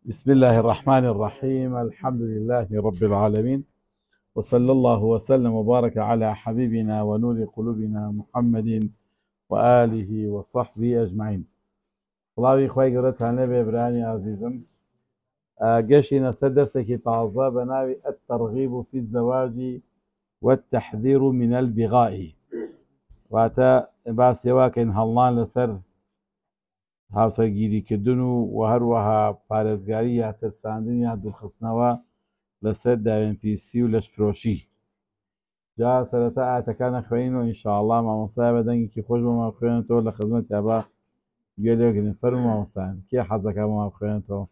بسم الله الرحمن الرحيم. الحمد لله رب العالمين، وصلى الله وسلم وبارك على حبيبنا ونور قلوبنا محمد وآله وصحبه أجمعين. صلاوي خوي قرأتها نبي إبراهيم عزيزم. قشنا سدرسك تعظى بناوي الترغيب في الزواج والتحذير من البغاء. واتا باس يواكن هالله لسر هاوسەرگیری کردن و هەروەها پارێزگاری یا ترساندن یا دوورخستنەوە لەسەر داوێنپیسی و لەشفرۆشی. جا سەرەتا ئاەتەکانە خوێنینەوە ئینشاءڵڵا. مامۆستای بەدەنگێکی خۆش بۆمان بخوێنێتەوە لە خزمەتیا بە گوێ لێگرن. فەرموو مامۆستایان، کێ حەزەکە بۆمان بخوێنێتەوە؟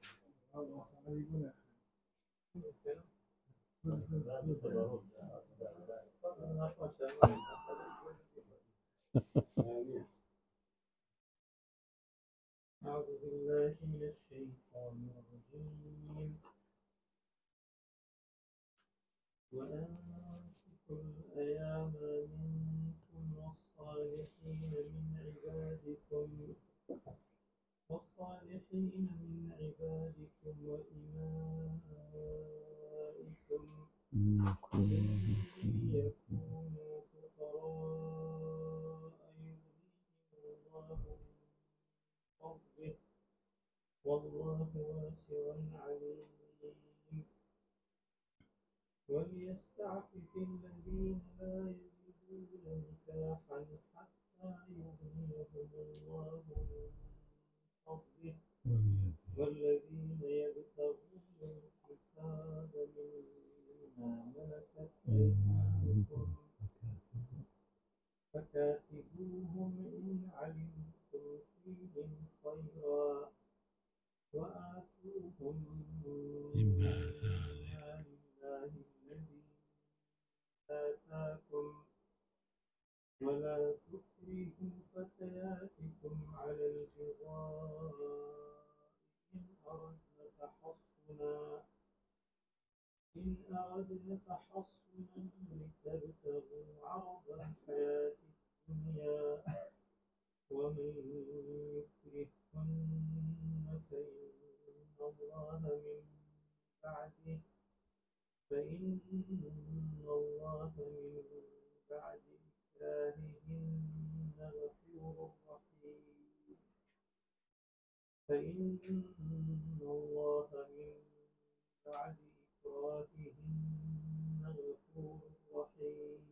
أعوذ بالله من الشيطان الرجيم. وأنكحوا الأيام منكم والصالحين من عبادكم وإمائكم إن يكونوا فقراء يغنيهم الله من فضله والله واسع عليم. وليستعفف الذين لا يجدون نكاحا حتى يغنيهم الله من فضله والذين يبتغون الكتاب مما ملكت أيمانكم فكاتبوهم إن علمتم فيهم خيرا وآتوهم من مال الله الذي آتاكم ولا تكرهوا فتياتكم على البغاء إن أردنا تحصنا لتبتغوا عرض الحياة الدنيا ومن يكرهن فإن الله من بعد إكراههن غفور رحيم. فإن الله من بعد إكراههن غفور رحيم.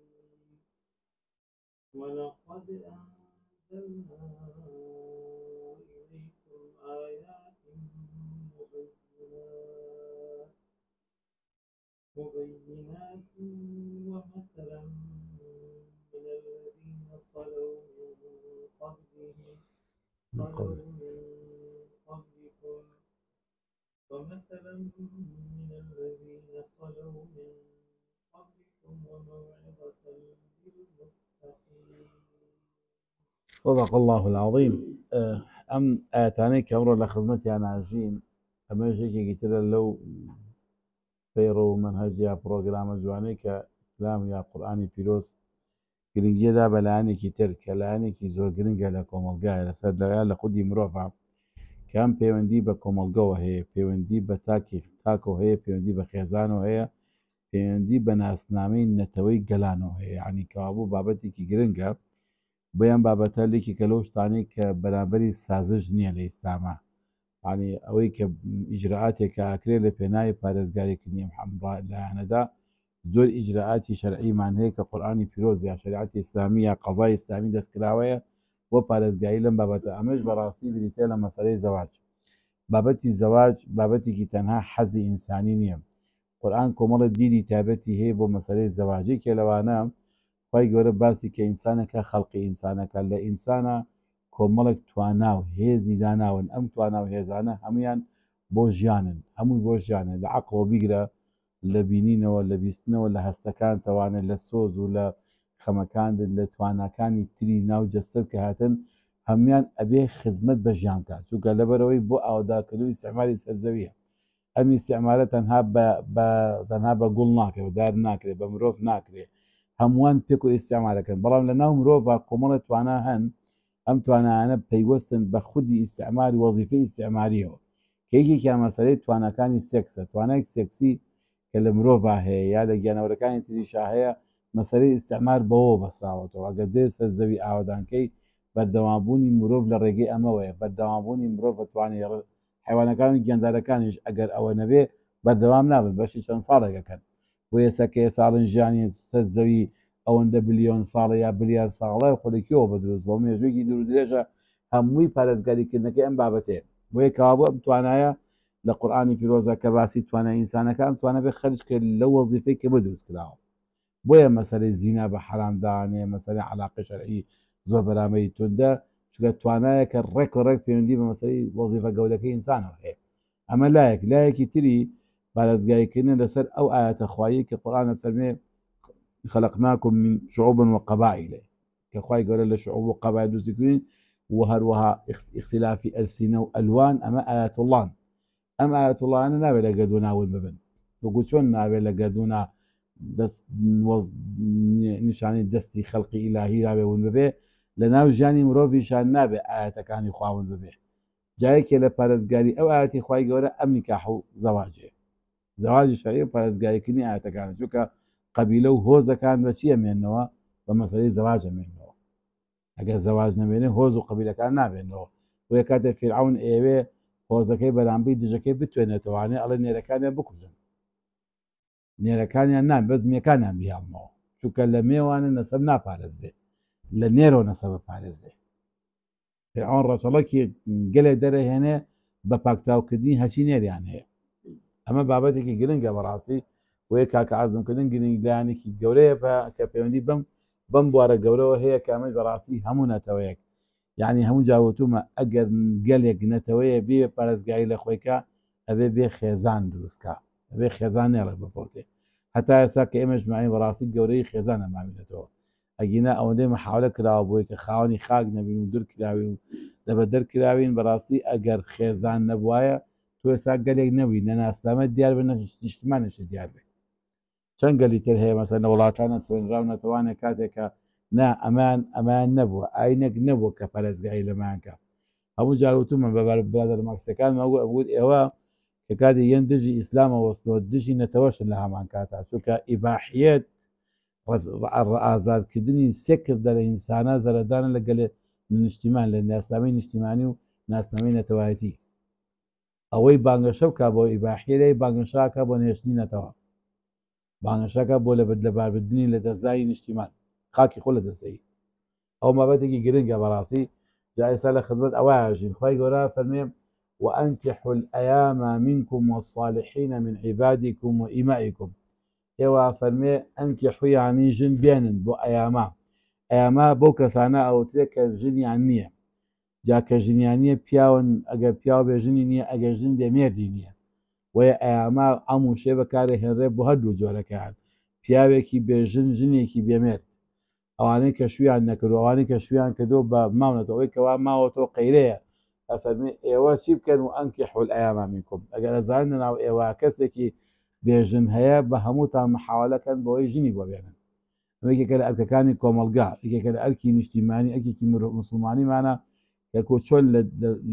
ولقد أنزلنا إليكم آيات مبينات ومثلا من الذين خلوا من قبلكم وموعظة للمتقين. صدق الله العظيم. ئەم ئاەتانەی کە ئەمڕۆ لە خزمەتیان ئاژین ئەمە ژێکێکی ترە لەو فەیڕە و مەنهەج یا پرۆگرامە جوانەی کە ئیسلام یا قورئانی پیرۆز گرنگیەدا بە لایەنێکی تر کە لایەنێکی زۆر گرنگە لە کۆمەڵگایە لەسەر لایەن لە خودی مرۆڤە کە ئەم پەیوەندی بە کۆمەڵگەوە هەیە، پەیوەندی بە تاکەوە هەیە، پەیوەندی بە خێزانەوە هەیە، پەیوەندی بە ناسنامەی نەتەوەی گەلانەوە هەیە. یعنی کەوابوو بابەتێکی گرنگە بۆیان بابەتە لێکێکە لەو شتانەی کە بەرامبەری سازش نییە لە ئیسلامە. یعنی ئەوەی کە ئیجرعاتێک کە ئاکرێت لە پێناوی پارێزگاریکردنی لایەنەدا زۆر ئیجرعاتی شەرعیمان هەیە کە قورئانی پیرۆز یا شریعەتی ئیسلامی یا قەزای ئیسلامی دەستکراوەیە بۆ پارێزگاری لەم بابەتە. ئەمەش بەڕاستی بریتە لە مەسەلەی زەواج. بابەتی زەواج بابەتێکی تەنها حەزی ئینسانی نییە. قورئان کۆمەڵە دیری تایبەتی هەیە بۆ مەسەلەی زەواجی کە لەوانە خی گەورە باسی کە ئینسانەکە خەڵقی ئینسانەکە لە ئینسانە کۆمەڵێک توانا و هێزی داناون. ئەم توانا و هێزانە هەمویان بۆ ژیانن، هەمووی بۆ ژیانە. لە عەقڵەوە بیگرە، لە بینینەوە، لە بیستنەوە، لە هەستەکان تەوانێت لە سۆز و لە خەمەکان لە تواناکانی تری ناو جەستت کە هاتن هەمویان ئەبێ خزمەت بە ژیان کات. چونکە لەبەرەوەی بۆ ئاوداکردنەوەی ئیستیعماری سەرزەویە. ئەم ئیستیعمارە تەنها بە گوڵ ناکرێت، دار ناکرێت، بە مرۆڤ ناکرێت، هەمووان پێک و ئیستیعمارەکەن. بەڵام لە ناو مرۆڤ کۆمەڵە توانا هەن، ئەم توانایانە پەیوەستن بە خودی ئیستیعماری وەزیفەی ئیستیعماریەوە کەیەکێکیان مەسەلەی توانەکانی سێکسە، توانای سێکسی کە لە مرۆڤ هەیە یا لە گیانەوەرەکانی تریشا هەیە، مەسەلەی ئیستعمار بەوە بەسراوەتەوە. ئەگەر دێستە زەوی ئاوادانکەی بەردەوامبوونی مرۆڤ لە ڕێگەی ئەمەوەیە، بەردەوامبوونی مرۆڤ بەتوانێت حیوانەکان و گیاندارەکانیش ئەگەر ئەوە نەبێ بەردەوام نابن، بەشی چەند ساڵێکەکەن. بۆ ئێستا کە ساڵن ژیانی سەر زەوی ئەوەندە بلیۆن ساڵە یا بلیار ساڵە خۆلێکیەوە بەدروست بۆ مێژوویەکی دوور درێژە هەمووی پارێزگاریکردنەکەی ئەم بابەتێ. بۆیە کەوابوو ئەم توانایە لە قورئانی پیرۆزە کە باسی توانای ئینسانەکان توانە بێ خەرج کرد لەو وەزیفەی کە بۆ دروست کراوە. بۆیە مەسەلەی زینا بە حرامدانێ، مەسەلەی عەلاقەی شەرعی زۆر بەرامبەری توندە، چونکە توانایە کە ڕێک و ڕێک پەیوەندی بە مەسەلەی وەزیفە گەورەکەی ئینسانەوە هەیە. ئەمە لایەکی تری پارێزگاریکردن لەسەر ئەو ئاەتە خوایی کە قورئانە فەرمێ خەلەقناکم من شعوب وقبائل، کە خوای گەورە لە شعوب و قەبائل دروستی کردین و هەروەها اختلافی ئەلسینە و ئەلوان، ئەمە ئاەت الله. ئەم ئاەت اللهانە نابێت لە گەردوو ناون ببن، وەکو چۆن نابێت لە گەردوونا نیشانی دەستی خەڵقی ئیلاهی رابێون ببێ، لە ناو ژیانی مرۆڤیشان نابێت ئاەتەکانی خواون ببێ. جایەکێ لە پارێزگاری ئەو ئاەتی خوای گەورە ئەم نیکاح و زەواجێ، زەواجی شەرعی و پارێزگاریکردنی ئاەتەکانە، چونکە قەبیلە و هۆزەکان بە چی ئەمێننەوە؟ بە مەسەلەی زەواج ئەمێننەوە. ئەگەر زەواج نەمێنێ هۆز و قەبیلەکان نابێنەوە. بۆیە کاتێ فیرعەون ئێوێ هۆزەکەی بەرامبەری دژەکەی بتوێنێتەوەوانێ ئەڵێ نێرەکانیان بکوژن، نێرەکانیان نان بەزمیەکانیان بیامەوە، چونکە لە مێوانە نەسەب ناپارێزرێ، لە نێرەوە نەسەبە پارێزرێ. فیرعەون ڕەچەڵەکی گەلێک دەرەهێنێ بە پاکتاوکردنی هەچی نێریان هەیە. ئەمە بابەتێکی گرنگە بەڕاستی، وەیە کاکە عەزمکردن گرنگدانێکی گەورەیە کە پەیوەندی بەم بوارە گەورەوە هەیە کە ئەمە بەڕاستی هەموو نەتەوەیەک، یعنی هەموو جاوتومە ئەگەر گەلێک نەتەوەیە بێ پارێزگایی لە خۆیکە ئەبێ بێ خێزان دروستکە، ئەبێ خێزان نێڵێ بفەوتێ. هەتا ئێستا کە ئێمەش ماین بەڕاستی گەورەی خێزان ئەماوینێتەوە، ئەگینا ئەوەندەی محاولە کراوە بۆی کە خاوەنی خاک نەبین و دوور کراوین و دەبەدەر کراوین، بەڕاستی ئەگەر خێزان نەبوایە تۆ ئێستا گەلێک نەبووی، نە ناسنامە دیار بە نیشتمانیش دیار بێ. چەند گەلی تر هەیە مەسەڵەن لە وڵاتانە خوێنراو نەتەوانێت کاتێکە نا ئەمان نەبووە، ئاینێک نەبووە کە پارێزگایی لەمانکە. هەموو جاروتمە بە برادەر ماکسەکان ئەبوو ئێوە کە کاتی یەن دژی ئیسلامە وەستەوە دژی نەتەوەشن لە هەمان کاتا، چونکە ئیباحیەت ئازادکردنی سێ کەس لە ئینسانە زەرەدانە لە گەلێ نیشتیمان، لە ناسنامەی نیشتیمانی و ناسنامەی نەتەوایەتی. ئەوەی بانگەشە بکە بۆ ئیباحیە لای بانگەشاکە بۆ نێشتنی نەتەوە، بانگەشەکە بۆ لەبەربردنی لە دەستداری نیشتیمان، خاکی خۆ لە دەستەی. ئەو مابەتێکی گرنگە بەڕاستی. جا ئێستا لە خزمەت ئەوایژین خوای گەورە فەرمێ وأنكحوا الأيام منكم والصالحين من عبادكم وإمائكم. ئێوە فەرمێ ئەنکیحوا یعنی ژن بێنن بۆ ئەیاما بۆ کەسانە ئەوترێت کە ژنیان نییە. جا کە ژنیان نییە پیاون، ئەگەر پیاو بێ ژنی نییە، ئەگەر ژن بێ مێردی نییە. وەیە ئەیاما ئەموو شێ بەکارە هێنرێ بۆ هەردوو جۆرەکەیان، پیاوێکی بێژن، ژنێکی بێمێرد، ئەوانەی کە شویان نەکردو، ئەوانەی کە شویان کردو بە ماونەتەوەی کەوا ماوەتەوە قەیرەیە. ئەفەرمێ ئێوە چی بکەن و ئەنکیحوا الأیام منکم، ئەگەر ئەزانن لەناو ئێوە کەسێکی بێژن هەیە بە هەمووتان محاولەکەن بۆی ژنی بۆ بێنن. ئەمەیەکێکە لە ئەرکەکانی کۆمەلگا، یەکێکە لە ئەرکی نیشتیمانی، ئەرکێکی مسلمانیمانە کە چۆن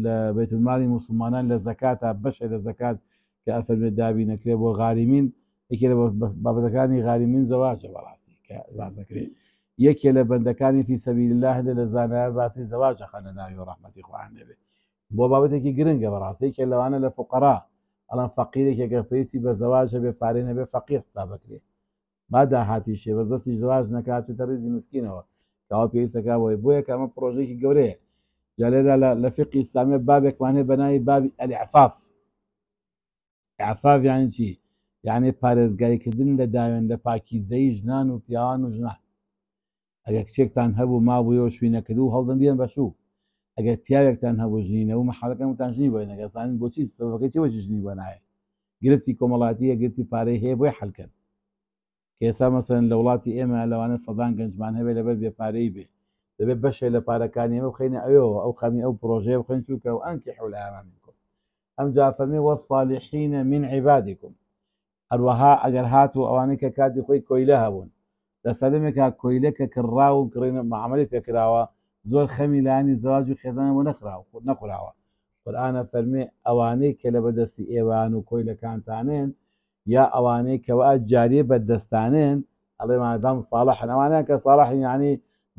لە بەیتولماڵی موسڵمانان لە زەکاتە بەشێ لە زەکات کە ئەفەرمێ دابی نەکرێ بۆ غاریمین. یەکێ لە بابەتەکانی غاریمین زەواجە بەڕاستی کە بازەکرێت. یەکێ لە بەندەکانی فی سەبیل الله لە زانایە باسی زەواجە خەنە ناوی و ڕەحمەتی خوان دەبێت. بۆ بابەتێکی گرنگە بەڕاستی، یەکێ لەوانە لە فوقەرا ئەڵەن فەقیرێک ئەگەر پێویستی بە زەواج هەبێ پارەی نەبێ فەقیر حساب بکرێ، با داهاتیشێ بەسبەستی زەواج نەکات چێتە ڕیزی مسکینەوە کەوا پێویستەکە بۆی. بۆیە کە ئەمە پرۆژەیەکی گەورەیە. جا لێرە لە فقی ئیسلامی بابێکمان هەیە بە ناوی بابی ئەلئعفاف. ئعفاف یعنی چی؟ یعنی پارێزگاریکردن لە داوێن لە پاکیزەی ژنان و پیاوان و ژنان. ئەگەر کچێکتان هەبوو مابوویەوە شووی نەکردو و هەڵدەن بیان بەشوو، ئەگەر پیاوێکتان هەبوو ژنینەوە مەحاڵەکەم وتان ژنی بۆی نەگەزانین بۆچی سەبەکەی چی وەجی ژنی بۆ نایە، گرفتی کۆمەڵاتیە، گرفتی پارەی هەیە بۆی حەلکەن. کە ئێستا مەسەڵەن لە وڵاتی ئێمە لەوانە سەدان گەنجمان هەبێت لەبەر بێپارەی بێ، دەبێت بەشێ لە پارەکانی ئێمە بخەینە ئەوێەوە، ئەو خەمی ئەو پرۆژەیە بخەین چونکە وأنكحوا الأيام منكم. ئەم جا فەرمێ والصالحين من عبادكم. هەروەها ئەگەر هاتوو ئەوانەی کە کاتی خۆی کۆیلە هەبوون، دەسەلمێکا کۆیلە کە کڕاو و کڕینە معاملەی پێکراوە، زۆر خەمی لایانی زەواج و خێزانەوە نەخراوە نەخوراوە، قورئانە فەرمێ ئەوانەی کە لە بەدەستی ئێوان و کۆیلەکانتانێن یا ئەوانەی کەوا جاریە بەدەستانێن ئەڵێ مادام ساڵحن ئەوانەیە کە ساڵحن یعنی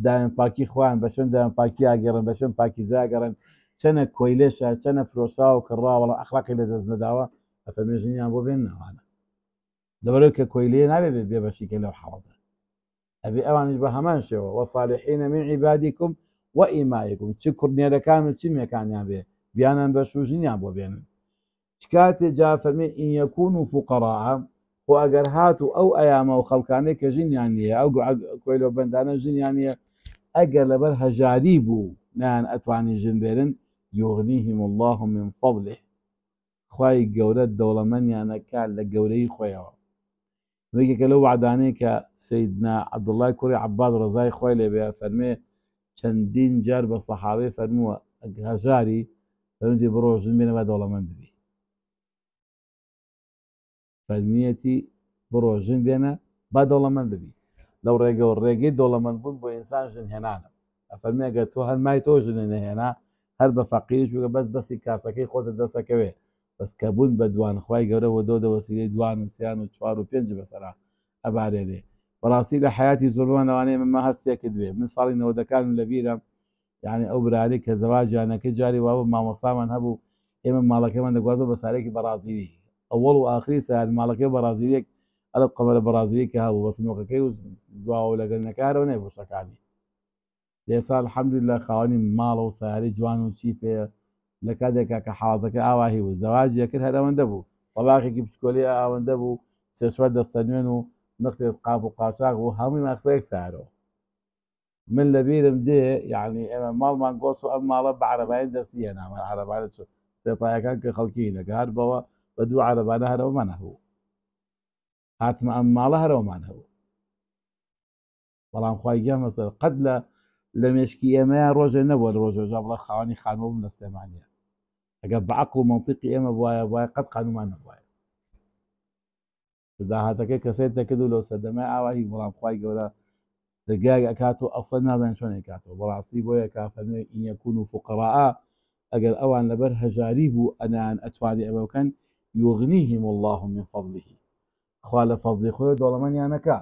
دایان پاکی خوان بە شوێن دایان پاکی ئاگەڕن بە شوێن پاکیزا گەڕن چەنە کۆیلێشە چەنە فرۆشا و کڕا وەڵام ئەخلاقی لە دەست نەداوە ئەفەرمێ ژنیان بۆ بێن ناوانە لەبەرەوەی کە کۆیلێ نابێ بێ بەشیکە لەو حاڵەتە ئەبێ ئەوانش بە هەمان شێوە وەصالحین من عیبادیکم وئیمائیکم چ کوڕنێرەکان و چ مێکانیان بێ بیانان بەش و ژنیان بۆ بێنن چ کاتێ جا فەرمێ ئین یەکونوا فوقەراء و ئەگەر هاتوو ئەو ئەیامە و خەڵکانەی کە ژنیان نییە ئەو کۆیلە و بەندانە ژنیان نییە ئەگەر لەبەر هەژاری بوو نیان ئەتوانی ژن بێرن یغنیهم الله من فضله خوای گەورە دەوڵەمەندیانەکات لە گەورەی خۆیەوە وەکێکە لەو وعدانەیە کە سەیدنا عەبدوڵڵای کوڕی عەباد ڕەزای خۆی لێبێ فەرمێ چەندین جار بە سەحابەی فەرمووە هەژاری فەرمووی بڕۆ ژن بێنە با دەوڵەمەند ببی فەرمیەتی بڕۆ ژن بێنە با دەوڵەمەند ببی لەو ڕێگەوە ڕێگەی دەوڵەمەندبوون بۆ ئینسان ژن هێنانە ئەفەرمێ ئەگەر تۆ هەر مای تۆ ژنە نەهێنا هەر بە فەقیریش وگە بەس بەسی کاسەکەی خۆتە دەستەکەوێ بەس کە بوون بە دوان خوای گەورە وە دۆ دەوەسیلەی دوان و سیان و چوار و پێنج بەسەرا ئەبارێنێ بەڕاستی لە حیاتی زۆربەمان لەوانەیە من هەست پێ کردوێ من ساڵی 90ەکانم لەبیرە یعنی ئەو برادەی کە زەواجیانەکەی جاری وا بوو مامۆستامان هەبوو ئێمە ماڵەکەمان دەگوازەوە بە سارێکی بەرازیلی ئەوەڵ و ئاخری سار ماڵەکەی بەرازیلێک ئەلە قەمەرە بەرازیلی کە هەبوو بە سنووقەکەی و دواوە لەگەڵنەکارەوە نەی بۆشەکانی دێسا الحەمدولله خاوەنی ماڵە و سیارەی جوان و چی پێ لە کاتێکا کە حاڵەتەکە ئاواهی بوو زەواجی کرد هەر ئەوەندە بوو وەڵاقێکی بچکۆلی ئەوەندە بوو سێشوە دەستە نوێن و نەختێت قاپ و قاچاق بوو هەمووی مەختەیەک سارەوە من لەبیرم دێ یعنی ئێمە ماڵمان گۆست و ئەم ماڵە بە عەرەبایی دەستی هێناوە عەرەبانە سێتایەکان کە خەڵکی نەگار بەوە بە دوو عەرەبانە هەرەوەمان هەبوو هاتمە ئەم ماڵە هەرەوەمان هەبوو بەڵام خوای گیان مەسەر قەت لە مێشکی ئێمەیە ڕۆژێ نەبووە لە ڕۆژێژا بڵە خاوەنی خانووە بووم دەستێمانە ئەگەر بە عەقڵ و مەنتیقی ئێمە وایە قەت قانومان نەبوایە داهاتەکەی کەسێت دەکرد و لەو سەردەمای ئاواهی بەڵام خوای گەورە دەرگای ئەکات و ئەسڵ نازانێت چۆن کاتەوە بەڕاستی بۆیە کا فەرمێ ئین یەکونوا فوقەراء ئەگەر ئەوان لەبەر هەژاری بوو ئەنان ئەتوانی ئەمە بکەن یغنیهم الله من فضله خوا لە فەزلی خۆی دەوڵەمەندیانەکا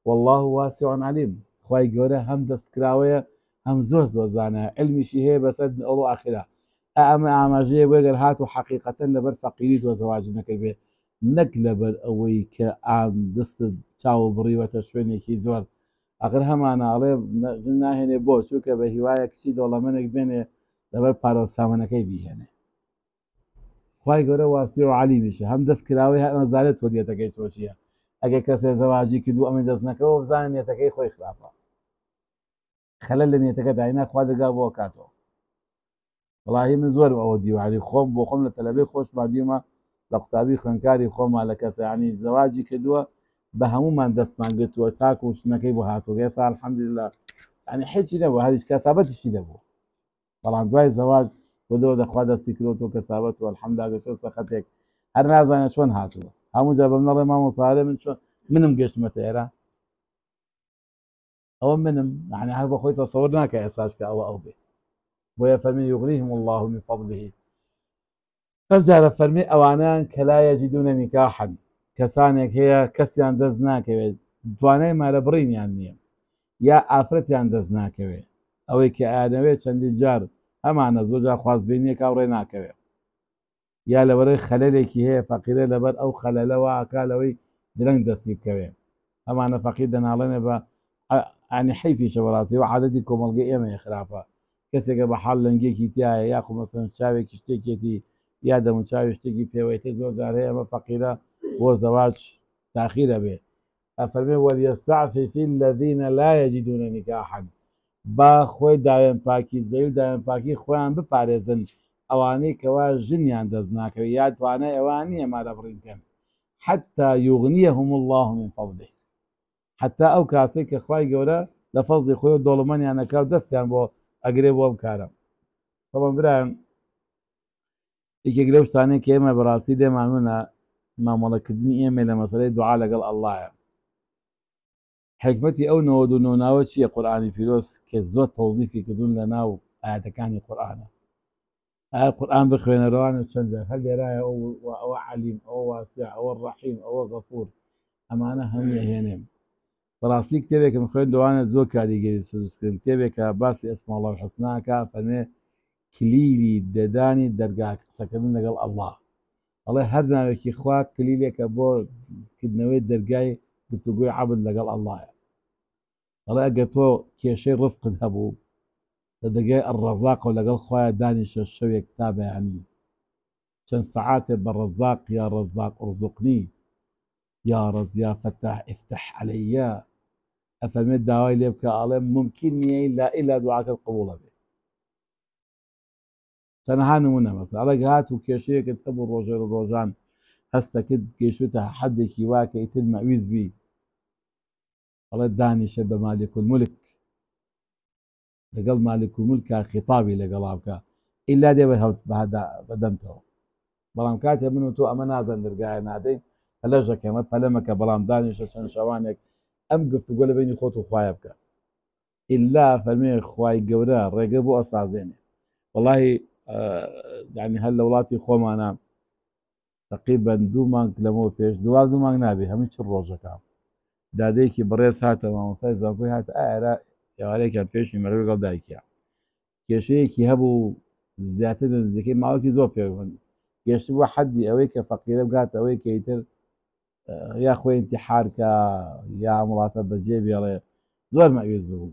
والله واسع علیم خوای گەورە هەم دەستکراوەیە هەم زۆر زۆر زانایە علمیشی هەیە بەسەر ئەوڵ و ئاخرە ئەمە ئاماژەیە بۆ ئەگەر هات و حەقیقەتەن لەبەر فەقیری تۆ زەواج نەکرد بێ نەک لەبەر ئەوەی کە ئام دەستت چاو بڕیوەتە شوێنێکی زۆر ئەخر هەمانە ئەڵێ ژن ناهێنێ بۆ چووکە بە هیوایە کچی دەوڵەمەندێک بێنێ لەبەر پارە و سامانەکەی بیهێنێ خوای گەورە واسی و عەلیمیشە هەم دەستکراوەی هەر نەزانێت تۆ نیەتەکەی تۆ چییە ئەگەر کەسێ زەواجی کردو ئەمە دەست نەکەوە بزانێ نیەتەکەی خۆی خراپە خەلەل لە نیەتەکە داهێنا خوا دەرگا بۆ کاتەوە وەڵاهی من زۆرم ئەوە دیواری خۆم بۆ خۆم لە تەلەبەی خۆشمان دیومە لە قوتابی خوێندکاری خۆمان لە کەسانی زەواجی کردووە بە هەمومان دەستمان گرتووە تاکو و شتنەکەی بۆ هاتووە ئێستا الحەمدولله یعنی هیچی نەبوو هەر هیچ کەسابەتیشی نەبوو بەڵام دوای زەواج بۆ دەوە دەخوا دەستی کردوەوە کەسابەت و الحەمدولله گەشتە سەخەتێک هەر نازانێت چۆن هاتووە هەموو جا بەم نەڵێ مامۆستا من چۆن منم گەشتمەتە ئێرە ئەوە منم یعنی هەر بە خۆی تەسەوور ناکە ئێستاش کە ئەوە ئەو بێ بۆیە فەرمی یغنیهم الله من فضله ئەم جارە فەرمی ئەوانەیان کە لا یەجیدون نیکاحا کەسانێک هەیە کەسیان دەست ناکەوێت دوانای مارە بڕینیان نییە یا ئافرەتیان دەست ناکەوێت ئەوەی کە ئاەوێت چەندین جار ئەمانە زۆرجار خوازبینیەکە ڕێ ناکەوێت یا لەبەرەی خەلەلێکی هەیە فەقیرە لەبەر ئەو خەلەلەوە ئاکالەوەی درەنگ دەستی بکەوێت ئەمانە فەقیر دەناڵێنێ بە ئەنی حیفیشە بەڕاستی و عادەتی کۆمەڵگەی ئێمەیە خراپە کەسێکە بە حاڵ لەنگێکی تایە یا خۆمەسەن چاوێکی شتێکێتی یا دەموچاوی شتێکی پێوەیتە زۆر جار هەیە ئەمە فەقیرە بۆ زەواج تاخیرە بێ ئەفەرمێ وەلیەستەعفف الذین لا یەجیدون نیکاحا با خۆی داوێن پاکیزەی و داوێن پاکی خۆیان بپارێزن ئەوانەی کەوا ژنیان دەست ناکەوێت یا توانای ئەوان نییە مارە بڕین بکەن حتى یغنیهم الله من فضله حتى ئەو کاسەی کە خوای گەورە لە فەزلی خۆی و دەوڵەمەندیانەکا و دەستیان بۆ ئەگرێ بۆ ئەم کارە بەڵام برایان یەکێک لەو شتانەی کە ئێمە بەڕاستی لێمانونە مامەڵەکردنی ئێمە لە مەسەلەی دوعا لەگەڵ ئەڵڵایە حکمەتی ئەو 99 چییە قورئانی پیرۆز کە زۆر تەوزیفی کردوون لە ناو ئاەتەکانی قورئانە القرآن بخوێنە ڕەوانە چەند جار هەر لێرایە ئەوە علیم ئەوە واسع ئەوە ڕەحیم ئەوە غەفور ئەمانە هەموو ئەهێنێم بەڕاستی کتێبێکم خوێن دەوانێت زۆر کاریگەری سروستکردن کتێبێکە باسی ئەسما الله الحوسناکە فەرمێ کلیلی دەدانی دەرگا قسەکردن لەگەڵ ئەڵڵاه ئەڵێ هەر ناوێکی خوا کلیلێکە بۆ کردنەوەی دەرگای گفتوگوی عەبد لەگەڵ ئەڵڵایە ئەڵێ ئەگەر تۆ کێشەی ڕزقت هەبوو لە دەرگای ئەڕەزاق و لەگەڵ خوایە دانیشە شەوێک تا بەیانی چەند سەعاتێ بە ڕەزاق یا ڕەزاق ڕزقنی یا ڕەز یا فەتاح ئفتح عەلەیە ئەفەرمێت داوای لێ بکە ئەڵێ ممکن نییە ئیلا ئیلا دوعاکەت قبوڵە بێ تەنها نمونە مەسەڵەن ئەڵێ هات و کێشەیەکت هەبوو ڕۆژێ ڕۆژان هەستەکەت گەیشتوتە حەدێکی وا کە ئیتر مەویز بی ئەڵێ دانیشە بە مالک المولک لەگەڵ مالک المولکە خیتابی لەگەڵا بکە ئیلا دێ بەدەمتەوە بەڵام کاتێ من و تۆ ئەمە نازان دەرگایە نادەین پەلەژەکەمە پەلەمەکە بەڵام دانیشە چەند شەوانێک ئەم گفتوگۆ لە بینی خۆت و خوایە بکە ئیلا فەرمێ خوای گەورە ڕێگە بۆ ئەسازێنێ وەڵاهی یعنی هەر لە وڵاتی خۆمانە تقریبا 2 مانگ لەمەوە پێش 2 مانگ نابێ هەموو چ ڕۆژەکە دادەیەکی بەڕێز هاتەوە مامۆستای زانکۆی هاتە ئایرا ئێوارەیەکیان پێشی مەرە لەگەڵ دایکیە کێشەیەکی هەبوو زیاتر لە نزیکەی ماوەکی زۆر پێوەند گەشت بووە حەدی ئەوەی کە فەقیرە بگاتە ئەوەی کە ئیتر یا خۆی ئیمتیحانکە یا وڵاتە بەجێ بێڵێ زۆر مەویز ببوو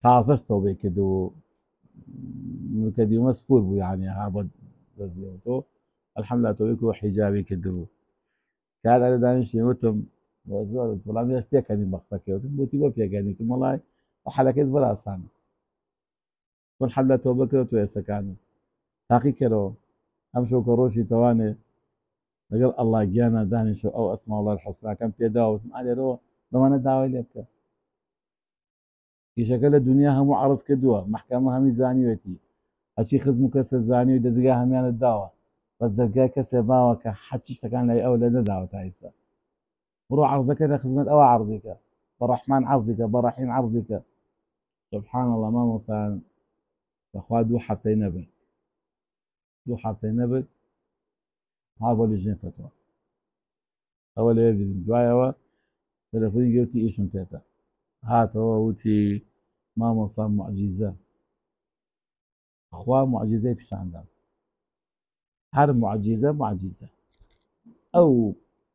تازەش تەوبەی کردو کە دیومە سپور بوو یعنی ها بۆ دەزیەوە تۆ الحەمدوللا تەوبەی کردو حیجابی کردبوو کات ئەرە دانیشتین وتم زۆر بەڵام هێش پێکەنین بە قسەکەوتم بۆتی بۆ پێگەنیتم وەڵای حەلەکەی زۆر ئاسانە الحەمدوللا تەوبە کردو تۆ ئێستەکانت تاقی کەرەوە ئەم شەو کە ڕۆژی تەوانێ لەگەڵ ئەڵڵا گیانە دانیشە ئەو ئەسما الله الحوسناکەم پێداوتم ئالێرەوە بەمانە داوای لێ بکە ئیشەکە لە دنیا هەموو عەرز کردووە مەحکەمە هەمی زانیوێتی هەچی خزم و کەسە زانی و دەرگا هەمیانت داوە بەس دەرگای کەسێ باوە کە حەچی شتەکان لای ئەو لە نەداوە تا ئێستا بڕۆ عەرزەکە لە خزمەت ئەوە عەرزیکە بە ڕەحمان عەرزیکە بە ڕەحیم عەرزیکە سوبحان الله مامۆستایان بەخوا 2 هەفتەی نەبێت 2 هەفتەی نەبێت ها بۆ لیژنەی فتوە ئەوە لەوێ ببین دوایەوە تەلەفۆنی گرتی ئیشم پێێتە هاتەوە وتی مامۆستا موعجیزە خوا موعجیزەی پیشاندام هەر موعجیزە موعجیزە ئەو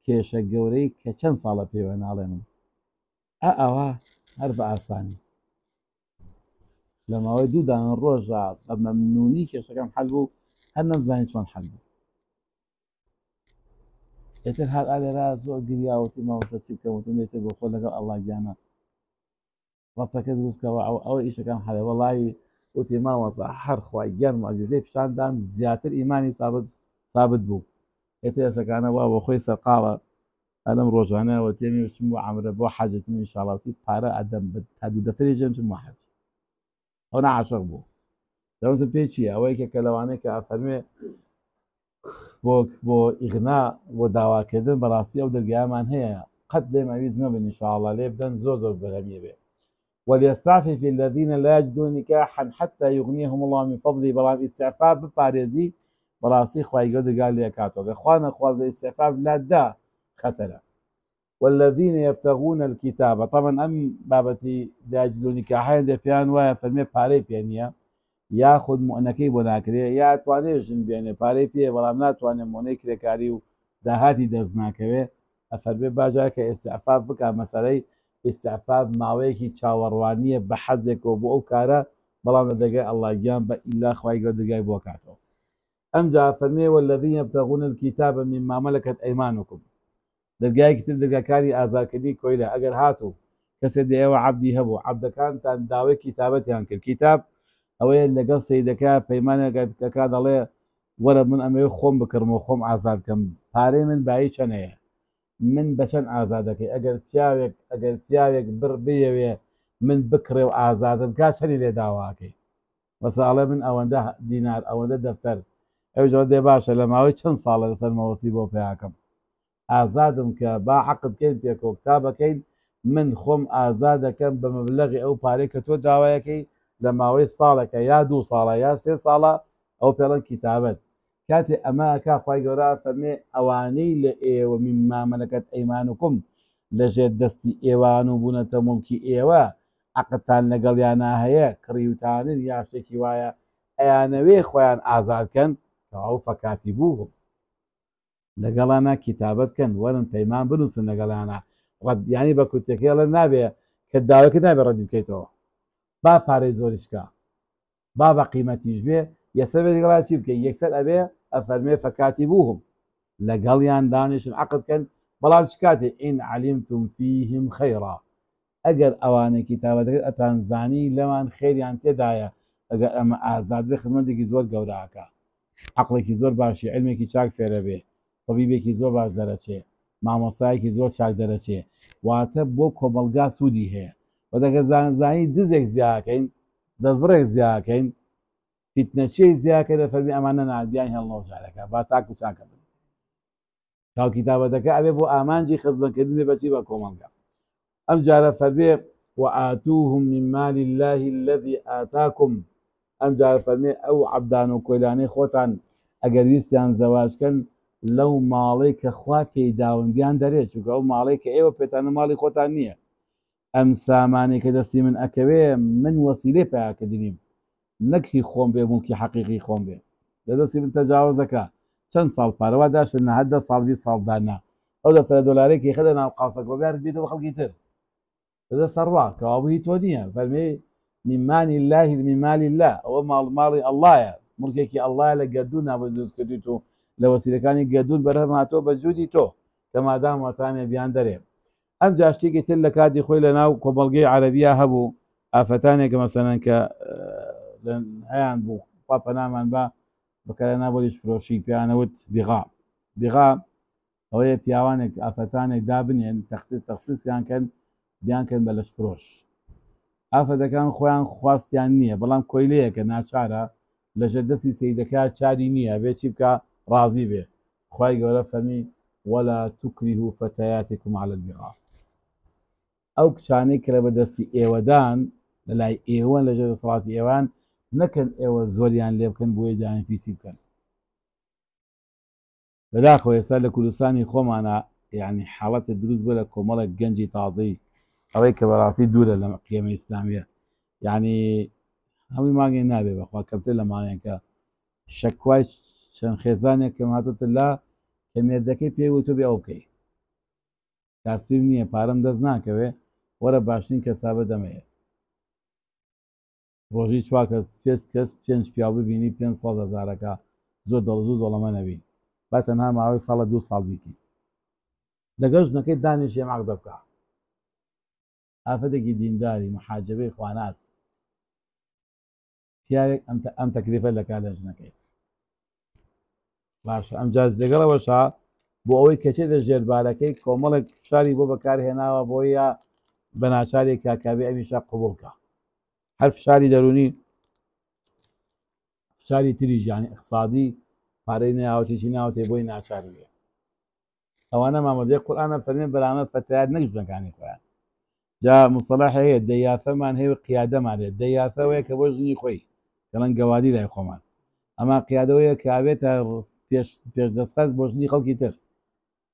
کێشە گەورەی کە چەند ساڵە پێوە ناڵێ من ئەوە هەر بە ئاسانی لە ماوەی 2 دانە ڕۆژە بە مەمنونی کێشەکەم حەل بوو هەر نەمزانی چۆن حەل بوو ئێتر هەر ئالێرا زۆر گریاوەتی مامۆستا چی بکەم لێتر بۆ خۆ لەگەڵ ئەڵڵا گیانە ڕەفتەکە دروستکەوە ئەوە ئیشەکان حەلێ وەڵی وتی مامۆستا هەر خوای گیان موعجیزەی پیشاندان زیاتر ئیمانی سابت بوو ئێتر ئێسەکانە وا بۆ خۆی سەرقاڵە ئەلەم ڕۆژانەوە تێمی وچم بۆ عەمرە بۆ حەجەتم ئینشاڵڵاوتی پارە ئەدەم تا 2 دەفتەری ژێمچم بۆ حەج ئەو نەعاشق بوو دەوەزم پێی چییە ئەوەیە کە لەوانەیە کە ئەفەرمێ بۆ ئیغنا بۆ داواکردن بەڕاستی ئەو دەرگایەمان هەیە قەت لێم ئەویز نەبن ئینشاءڵڵا لێ بدەن زۆر بەرهەمیە بێ وليستعفف الذين لا يجدون نكاحا حتى يغنيهم الله من فضله بەڵام ئیستعفاف بپارێزی بەڕاستی خوای گەورە دەرگا لێ کاتەوە کە خوا نەخوازە ئیستعفاف لادا خەتەرە والذين يبتغون الكتاب طبعا ئەم بابەتی لا يجدون نكاحا دە پێیان وایە فەرمێ پارەی پێ نییە یاخود مؤنەکەی بۆ ناکرێ یا توانێت ژن بێنێ پارەی پێ بەڵام ناتوانێت مۆنەی کرێکاری و داهاتی دەست ناکەوێ ئەفەرمێ باجار کە ئیستعفاف بکە مەسەلەی ئیستعفاف ماوەیەکی چاوەڕوانیە بە حەزێکەوە بۆ ئەو کارە بەڵام لە دەرگای ئەڵڵا گیان بە ئیلا خوای گەورە دەرگای بۆ کاتەوە ئەمجا فەرمێ والذین یبتغون الکتاب مما ملكت أيمانكم دەرگایەکی تر دەرگاکانی ئازارکردنی کۆیلە ئەگەر هاتوو کەسێک دەیەوە عەبدی هەبوو عەبدەکانتان داوای کتابەتیان کرد کتاب ئەوەیە لەگەڵ سەیدەکە پەیمانێکەکە دەڵێ وەرە من ئەمەوێ خۆم بکڕمەوە خۆم ئازاد بکەم پارەی من بایی چەندەیە من بەچەند ئازادەکەی ئەگەر پیاوێک بێوێ من بکڕێ و ئازادم کا چەندی لێ داواکەی وەساڵێ من ئەوەندە دینار ئەوەندە دەفتەر ئەو جواب دێ باشە لە ماوەی چەند ساڵە لەسەر مەوەسی بۆ پیاکەم ئازادم کە با عەقدکەین پێکەوە کتابەکەین من خۆم ئازادەکەم بە مەبلەغی ئەو پارەی کە تۆ داوایەکەی لە ماوەی ساڵێکە یا 2 ساڵە یا 3 ساڵە ئەو پێڵەن کتابەت کاتێ ئەماکە خی گەورە فەرمێ ئەوانەی لە ئێوە مما مەلەکەت ئەیمانکم لەژێر دەستی ئێوان و بوونەتە مڵکی ئێوە عقدتان لەگەڵیانە هەیە کڕیوتانن یا شتێکی وایە ئەیانەوێ خۆیان ئازادکەن کەواو فەکاتی بووهم لەگەڵانە کتابەتکەن وەرن پەیمان بنووسن لەگەڵانە ڕەدیانی بە کوتێکێڵە نابێ کە داوەکە نابێ ڕەدی بکەیتەوە با پارەی زۆریشکە با بە قیمەتیش بێ یەسەر بێگەڵا چی بکەین یەکسەر ئەبێ ئەفەرمێ فەکاتی بووهم لەگەڵیان دانیشن عقدکەن بەڵام چ کاتێ ئین علیمتم فیهم خەیڕا ئەگەر ئەوانە کتابەتەکەت ئەتانزانی لەوان خێریان تێدایە ئەگەر ئەمە ئازاد بێ خزمەتێکی زۆر گەوراکە عقلێکی زۆر باشی علمێکی چاک فێرە بێ طبیبێکی زۆر باش دەرەچێ مامۆستایەکی زۆر چاک دەرەچێ واتە بۆ کۆمەلگا سوودی هەیە و دەگە زانزانی دزێک زیاکەین دەستبڕێک زیاکەین فیتنەچەی زیاکە دە فەرمی ئەمانە نادیان هێڵنەوە جارەکە با تاک و چاکە بن تاو کتابەتەکە ئەبێ بۆ ئامانجی خزمەتکردنی بەچی بە کۆمەلگا ئەم جارە فەرمێ وآتوهم من مال الله الذي آتاكم ئەم جارە فەرمێ ئەو عەبدان و کۆیلانەی خۆتان ئەگەر ویستیان زەواجکەن لەو ماڵەی کە خوا پێی داون بیان دەرێت چونکە ئەو ماڵەی کە ئێوە پێتانە ماڵی خۆتان نییە ئەم سامانی کە دەستی من ئەکەوێ من وەسیلەی پیاکردنیم نەکهی خۆم بێ مڵکی حەقیقی خۆم بێ لە دەستی من تەجاوزەکە چەند ساڵ پارەوا داشت نەهەدە ساڵ 20 ساڵدانا ئەو دەفتەرە دۆلارێکی خەدە ناو قاسەکۆ بیار بێتەوە خەڵکی تر لەدەست ڕوا کەوابووی تۆ نییە فەرمێ من مال الله من مال الله ئەوە ماڵی ئەڵڵایە مڵکێکی ئەڵڵایە لە گەردوون نابێت دروستکردیت و لە وەسیلەکانی گەردوون بەرهەم هاتۆ بە جوودی تۆ کە مادام وەتانێ بیان دەرێ ئەم جاشتێکی تر لە کاتی خۆی لە ناو کۆمەڵگەی عەرەبیە هەبوو ئافەتانێکە مەسەلەن کە هەیان بوو خوا پەنامان بە بەکارە نابۆلیش فرۆشی پیانەوت بیغا ئەوەیە پیاوانێک ئافەتانێک دابنێن تەخسیسیان کەن بیانکەن بە لەش فرۆش ئافەتەکان خۆیان خواستیان نییە بەڵام کۆیلەیە کە ناچارە لەژێر دەستی سەیدەکە چاری نییە بێ چی بکە ڕازی بێ خوای گەورە فەرمی ولا تکریهوا فتياتكم على البغاء ئەو کچانەی کە لە بەدەستی ئێوەدان لەلای ئێوە لەژێر دەسەڵاتی ئێوان نەکەن ئێوە زۆریان لێ بکەن بۆیە جانی پیسی بکەن بەداخەوە ئێستا لە کوردستانی خۆمانە یعنی حاڵەتە دروست بووە لە کۆمەڵێک گەنجی تازەی ئەوەی کە بەڕاستی دوورە لە قیەمەی ئیسلامیە یعنی هەمووی مانگێ نابێ بەخوا کەمتر لە ماوەیان کە شەکوای چەند خێزانێک کەم هاتوتە لا کە مێردەکەی پێی تۆ بێ ئەو بکەی کاسبیم نییە پارەم دەست ناکەوێ وەرە باشترین کەسابە دەمەیە ڕۆژی چوا کەس کەس پێنج پیا ببینی 500,000ەکە زۆر دڵزوو دۆڵەمە نەبین با تەنها ماوەی ساڵە 2 ساڵ بیکی لەگەڵ ژنەکەی دانیشێ عەقدە بکە ئافەتێکی دینداری محاجبەی خواناس پیاوێک ئەم تەکلیفە لەکات لە ژنەکەی باشە ئەم جاز لەگەڵەوەشا بۆ ئەوەی کەچێتە ژێربارەکەی کۆمەڵێک فشاری بۆ بەکارهێناوە بۆی یا بەناچارێک کاکاوی ئەویشە قبوڵکە هەر فشاری دەرونی فشاری تری ژیانی اقتصادی پارەی نەیاوەتێکی ناوتێ بۆی ناچار بێ ئەوانە مامەڵەی قورئانە فەرمێ بەرامە فەتەیات نەک ژنەکانی خۆیان جا مصطلح هەیە دەیافەمان هەیە قیادەمان هەیە دەیافەوەیە کە بۆ ژنی خۆی کەڵەن گەوادی لای خۆمان ئەما قیادەوەیە کە ئاوێتە پێش دەستخەست بۆ ژنی خەڵکی تر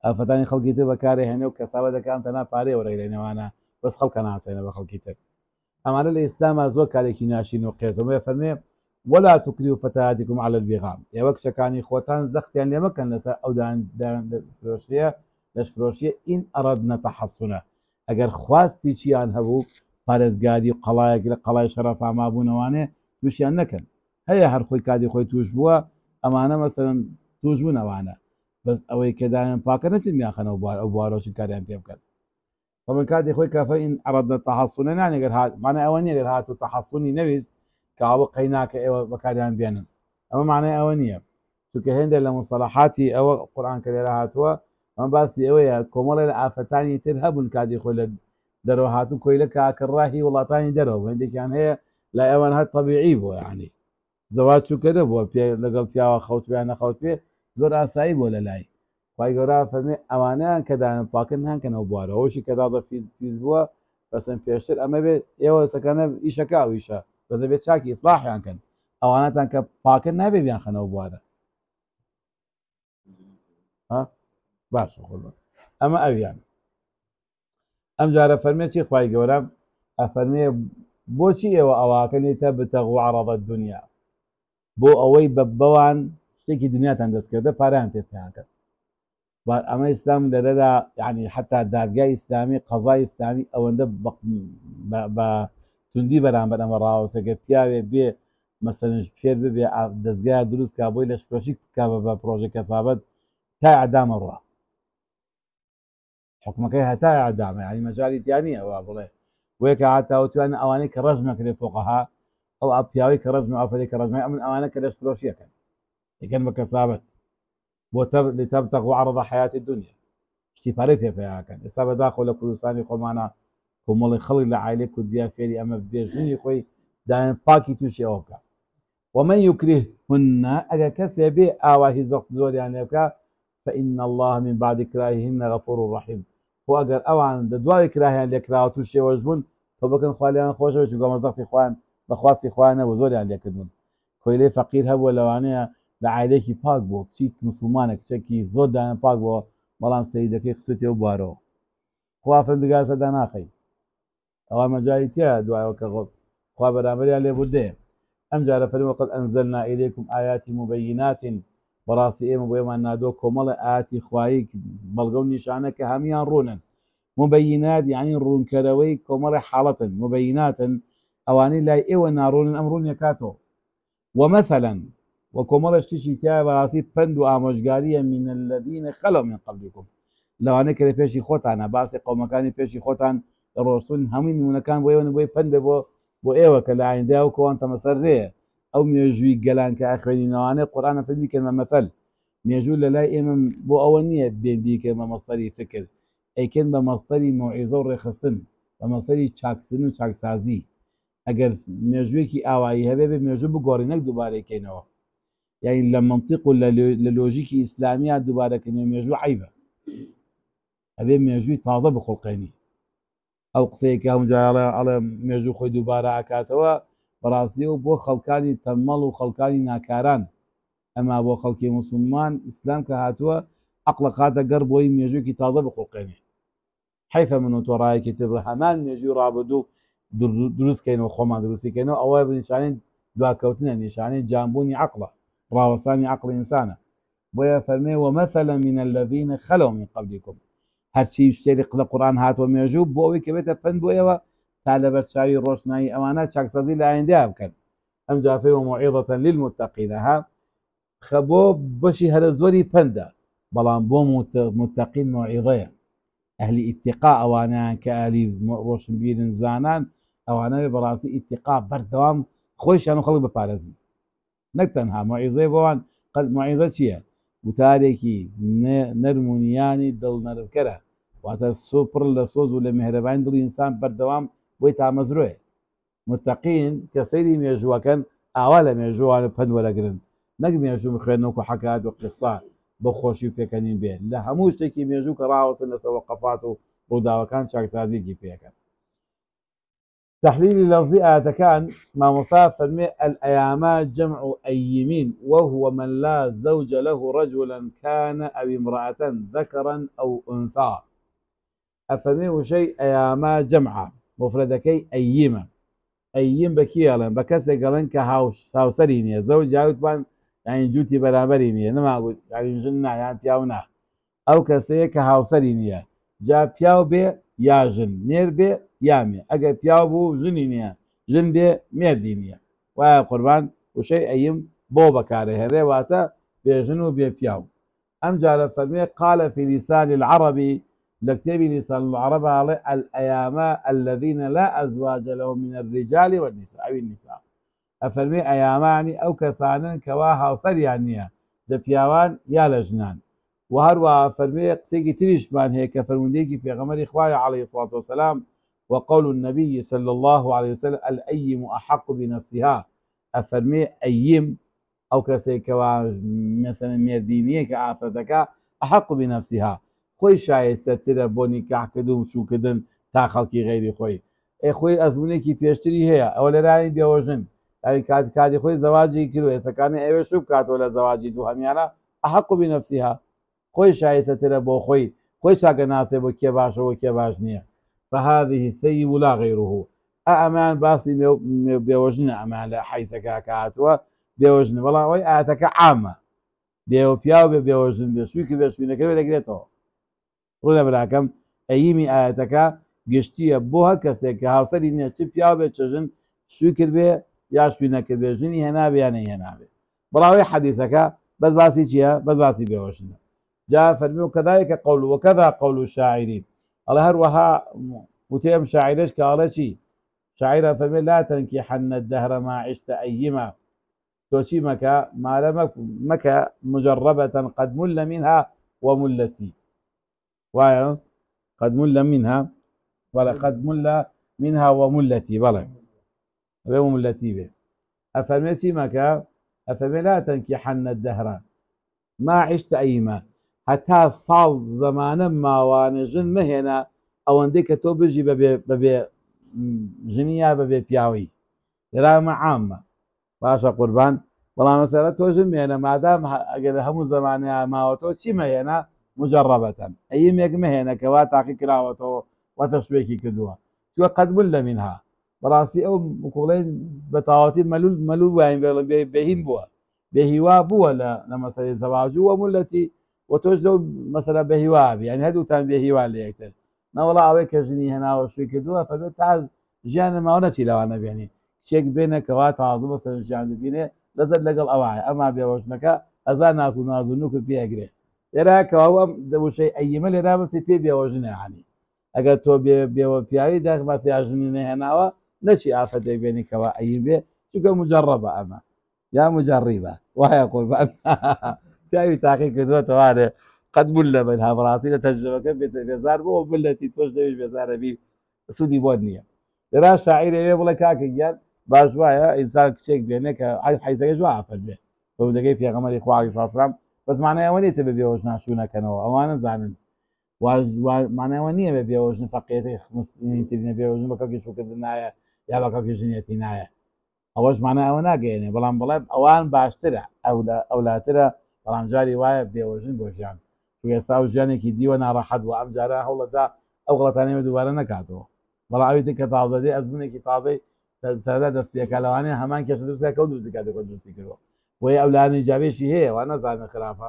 ئافەتانی خەڵکی تر بەکارهێنێ و کەسابە دەکەم تەنها پارەی وەرەگرێنەوەوانە بەس خەڵکە ناسێنە بە خەڵکی تر ئەمانە لە ئیسلامە زۆر کارێکی ناشین و قێزەوەیە فەرمێ ولا تکریهوا فتياتكم على البغاء ئێوە کچەکانی خۆتان زەختیان لێ مەکەن لەسەر ئەو فرۆشیە لەش فرۆشیە ئین ئەڕەدنە تەحەسونە ئەگەر خواستی چیان هەبوو پارێزگاری و قەڵایەک لە قەڵای شەرەف ئامابوونەوانێ تووشیان نەکەن هەیە هەر خۆی کاتی خۆی توش بووە ئەمانە مەسەلەن توش بوون ئەوانە بەس ئەوەی کە دایان پاکە نەچن میانخەنەوە بوار ئەو بوارۆشی کاریان پێ بکەن فمن کاتی خۆی کافە ئین ئەڕەدنە تەحەسونە نانێگەر هات مانای ئەوە نیە گەر هاتوو تەحەسونی نەویست کاوە قەیناکە ئێوە بەکاریان بێنن ئەمە معنای ئەوە نییە چونکە هێندێک لە مصطلحاتی ئەوە قورئان کە لێرە هاتووە ئەمە باسی ئەوەیە کۆمەڵێک لە ئافەتانی تر هەبوون کاتی خۆی لە دەرەوە هاتوو کۆیلە کاکەڕاهی وڵاتانی دەرەوە هێندێکیان هەیە لە ئەوان هەر طەبیعی بووە یعنی زەواج چووکە نەبووە لەگەڵ پیاوە خەوت پێیان نەخەوت پێ زۆر ئاسایی بووە لە لای خوای گەورە فەرمێ ئەوانەیان کە دایان پاکن هانکەنەوە بوارە ئەوەشی کە تازە فیز بووە بەسەن پێشتر ئەمە بێت ئێوە سەکەنە ئیشەکە ئەو ئیشە بەس دەبێت چاکی ئیسلاحیان کەن ئەوانەتان کە پاکن نابێ بیان خەنەوە بوارە باشە خۆڵ ئەمە ئەویان ئەم جارە فەرمێکی خوای گەورە ئەفەرمێ بۆچی ئێوە ئەواکەنێتە بتەغوا عەرەضە دونیا بۆ ئەوەی بەوان شتێکی دنیاتان دەستکردە پارەیان پێ کرد ئەمە ئیسلام لەرەدا یعنی حتا دادگای ئیسلامی قەزای ئیسلامی ئەوەندە بە توندی بەرامبەر ئەمە ڕاوەسەکە پیاوێ بێ مەسەلەن فێر ببێ دەستگای دروست کا بۆی لەشپرۆشی بکا بە پرۆژێک کەسابەت تا ئەعدامە ڕوا حکومەکەی هەتا ئەعدامە ینی مەجالی تیانی ئەوە بڵێ وەیەکە هاتاوتوانە ئەوانەی کە ڕەژمەکرێ فۆقەها ئەو پیاوەی کە ڕەژمە ئەفرەی کە ڕەژمای ئەمن ئەوانە کە لەشپرۆشیەکەن یەکەن بە کەسابەت بۆ لتەبتەغوا عەرەضە حەیاتی الدونیا شتی پارەی پێپەیاکەن ئێستا بەداخەوە لە کوردستانی خۆمانە کۆمەڵی خەڵک لە عایلەی کوردیا فێری ئەمە بێژنی خۆی دایان پاکی تووشی ئەوە بکە ومن یکرههن ئەگەر کەسێ بێ ئاوا هیزە زۆریان لێ بکە فإن الله من بعد إكراههن غفور رحيم خۆ ئەگەر ئەوان دوای کراهیان لێکراوە تووشێوەش بوون تۆ بکەن خوالیان خۆشەوە چونکە مەزەختی خوان بەخواستی خوانەوە زۆریان لێکردون کۆیلەی فەقیر هەبووە لەوانەیە لە عایلێکی پاک بوو کچی مسلمانە کچێکی زۆر دایان پاک بووە بەڵام سەیدەکەی خسووتەوە بوارەوە خوا فەرمودگار سەدا ناخەین ئەوە مەجای تیا دوایەوە کە خوا بەرامبەریان لێ بودێ ئەم جارە فەرمووە وقد أنزلنا إليكم آيات مبينات بەڕاستی ئێمە بۆ ئێمان نادۆ کۆمەڵی ئاەتی خوایی بەڵگە و نیشانە کە هەمیان ڕوونن مبینات یعنی ڕوونکەرەوەی کۆمەڵی حاڵەتن مبیناتن ئەوانەی لای ئێوە ناڕوونن ئەم ڕوون یەکاتەوە ومثلا وكۆمەڵی شتێکی تایە بەڕاستی پند و ئامۆژگاریە من الذين خلوا من قبلكم لەوانەیە کە لە پێشی خۆتانە باسی قەومەکانی پێشی خۆتان ڕۆشتون هەمووی نمونونەکان بۆ ئێوە بۆی پند بێ بۆ ئێوە کە لە ئایندە و کەوان تەمەسەرێ ئەو مێژووی گەلان کە ئەخوێنینەوانەی قورئانە فەرمی کەمە مەثەل مێژوو لە لای ئێمە بۆ ئەوە نییە بێن بیکەن بە مەستەری فکر ئەیکەن بە مەستەری مەوعیزە و ڕێخستن بە مەستەری چاکسن و چاکسازی ئەگەر مێژوویەکی ئاوایی هەبێ بێ مێژوو بگۆڕی نەک دووبارەکەینەوە یعنی لە منطق و لە لۆژیکی ئیسلامیە دووبارەکەنەوە مێژوو عیبە ئەبێ مێژووی تازە بخڵقێنی ئەو قسەیەکە هەمجارڵێ مێژوو خۆی دووبارە ئاکاتەوە بەڕاستی و بۆ خەڵکانی تەمەڵ و خەڵکانی ناکاران ئەما بۆ خەڵکی موسڵمان ئیسلام کە هاتووە عەقڵە خاتە گەڕ بۆی مێژووکی تازە بخڵقێنێ حیفە من و تۆ ڕایەکی تر هەمان مێژووی ڕابردوو دروستکەینەوە خۆمان دروستیکەینەوە ئەوە نیشانەی دواکەوتنە نیشانەی جانبوونی عەقڵە ڕاوەستانی عەقڵی ئینسانە بۆیە فەرمێ ومەثلا من الذين خلوا من قبلكم هەرچی شتێکی لە قورئان هاتووە مێژوو بۆ ئەوەی کە بێتە پند بۆ ئێوە تا لە بەرچاوی ڕۆشنایی ئەوانە چاکسازی لە ئایندەیە بکەن ئەم جافەی وموعیظة للمتقین ها خە بۆ بەشی هەرە زۆری پەندە بەڵام بۆ متقین موعیظەیە ئەهلی ئیتقا ئەوانیان کە ئەهلی ڕۆشنبیرن زانان ئەوانەوێ بەڕاستی ئیتقا بەردەوام خۆیشیان و خەڵک بپارێزن نەک تەنها موعیظەی بۆوان موعیظە چییە وتارێکی نەرمونیانی دڵنەرمکەرە واتە پڕ لە سۆز و لە میهرەبانی دڵی ئینسان بەردەوام بۆی تامەزرۆیە متقین کە سەیری مێژووەکەن ئاوا لە مێژووانە پند وەرەگرن نەک مێژوو بخوێنەوە حەکات و قسە بە خۆشی و پێکەنین بێن لە هەموو شتێکی مێژوو کە ڕاوەسن لەسەر وەقەفات و ڕووداوەکان چاکسازیکی پێەکەن تحليل لفظي آتكان ما مصاف الأيام جمع أيمين وهو من لا زوج له رجلا كان أو امرأة ذكرا أو أنثى أفرميه شيء أيام جمع مفردكي أيما أيم بكيالا بكسر قالن كهاوسرينيا زوج ياوتبان يعني جوتي برابرينيا نما أقول يعني جنة يعني بياونا أو كسر كهاوسرينيا جا بياو بي يا جن نير بي یامێ ئەگەر پیاو بوو ژنی نییە ژن بێ مێردی نییە وایە قوربان وشەی ئەیم بۆ بەکارهێنرێ واتە بێژن و بێ پیاو ئەم جارە فەرمێ قال في لسان العربي لە کتێبی لیسان العرب ئاڵێ الأيام الذين لا أزواج لهم من الرجال والنساء أو النساء ئەفەرمێ ئەیامانی ئەو کەسانن کەوا هاوسەریان نییە لە پیاوان یا لە ژنان وهروەها فەرمێ قسێکی تریشمان هەیە کە فەرموندەیەکی پێغەمبەری خوایە عليه الصلاة والسلام وقول النبي صلى الله عليه وسلم الأيم أحق بنفسها أفرمي أيم أو كسيكوا مثلا مردينية كعافتك أحق بنفسها خوي شايسته ترى بوني كحكدوم شو كدن تا خلقي غيري خوي خوي أزموني كي بيشتري هي أولا راي بيوجن يعني كاتي خوي زواجي كيلو إسكان أيوة شو كاتو ولا زواجي دو هميانا أحق بنفسها خوي شايسة ترى بو خوي شاك ناسي بو كي باش وكي باش نية فهذه الثيب لا غيره أمان باسي بيوجنا أمان لا حيسك كاتوا بيوجنا والله وي آتك عامة بيو بياو بيوجن بيشوي كي بيشوي نكري لقيته رونا براكم أيمي آتك گشتیە بۆ هەر کەسێک کە هاوسەری نییە چ پیا بێت چەژن شووی کرد بێ یا شووی نەکرد بێ ژنی هێنابێ یان نەهێنابێ بەڵاوی حەدیثەکە بەس باسی چییە بەس باسی بێوەژنە جا فەرمی وكذلك قول وكذا قول الشاعرين الله هەروەها وتێ ئەم شاعرەش کە ئەڵێ چی شاعرە فەرمێ لا تنكحن الدهر ما عشت أيما تۆ چی مەکە مارە مەکە مجربة قد مل منها وملتي وایە قد مل منها ولقد مل منها وملتي بلى وملتي به أفرميتي مكا أفرمي لا تنكحن الدهر ما عشت أيما حتى صال زمانا ما وانجن مهنا أو عندك تو بجي ببي جنيا ببي بياوي رامة عامة باشا قربان والله مثلا تو جمينا ما دام أجل هم زمانها ما وتو شي مهنا مجربة أيام يك مهنا كوات عقي كراوته وتشبيكي كدوها شو قد مل منها براسي أو مقولين بتاوتي ملول وين بهين بوا بهوا بوا لما مثلا زواج وملتي وتوجدوا مثلا بهوا يعني هدو تام بهوا اللي يكتر ما والله أويك جني هنا وشوي كدوها فبتعز جانا ما ونتي لو أنا يعني شيك بينك كوات عظيم مثلا جان بينه لازم لقى الأواعي أما بيوجنك أزان أكون أظنك بيجري يراك هو ده شيء أي مل يرا بس بيوجنا يعني اگر تو بێوە پیاوی دەک بەسیاژنی نەهێناوە نەچی ئافرەتێک بێنی کەوا ئەیم بێ چونکە مجرڕەبە ئەمە یا مجرڕیبە وایە قوربان پیاوی تاقی کردووەتەوارێ قەت بوون لە بن هاوڕاستی لە تەجربەکە بێتە بێزار بۆ بلەتی تۆش دەویش بێزارە بی سوودی بۆ نییە لێرا شاعیر ئەوێ بڵێ کاکە گیان باش وایە ئینسان کچێک بێنێ کە حیزەکەش وا ئافرەت بێ بە وردەکەی پێغەمبەری خوا عەلەیهی سەلام بەتمانەیە ئەوە نیتە بە بێوەژن ناشوونەکەنەوە ئەوانە زانن معناوە نییە بە بێوەژن فەقێتی ترینە بێوەژن بە کەڵکی شوکردن نایە یا بە کەڵکی ژنێتی نایە ئەوەش معنای ئەوە ناگەێنێ بەڵام بڵێ ئەوان باشترە ئەولاترە بەڵام جاری وایە بێوەژن بۆ ژیان ئێستا و ژیانێکی دیوە ناڕەحەت بوو ئەم جارە هەوڵەدا ئەو غڵەتانەیە دووبارە نەکاتەوە بەڵام ئەوی کە تازەدەی ئەزمونێکی تازەی سەردا دەست پێکا لەوانەیە هەمان کێشە دروستکە کە دروستی کاتێکۆ دروستی کردووە بۆیە ئەولانی جاابێشی هەیە وان نەزانن خراپە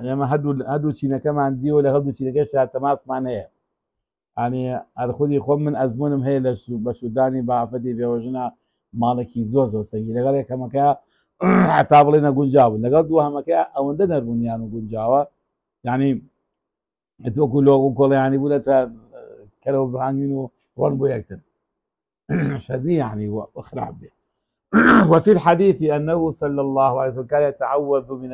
لما هدو چینەکەمان دیوە لە هەردوو چینەکە شار تەماسمان هەیە ئەنی ئەرخودی خۆم من ئەزمونم هەیە لە بەشودانی بافەتی بێوەژنە ماڵێکی زۆر سەنگی لەگەڵ یەکەمەکە حتا بڵێ نەگونجاو لەگەڵ دوو هەمەکە ئەوەندە نەربوونیان و گونجاوە یعنی تۆکو لۆغ و کۆڵیانی بوو لە تا کەرەوە بڕانگین و ڕۆن بۆ یەکتر شەدی يعني وخراب به وفي الحديث أنه صلى الله عليه وسلم كان يتعوذ من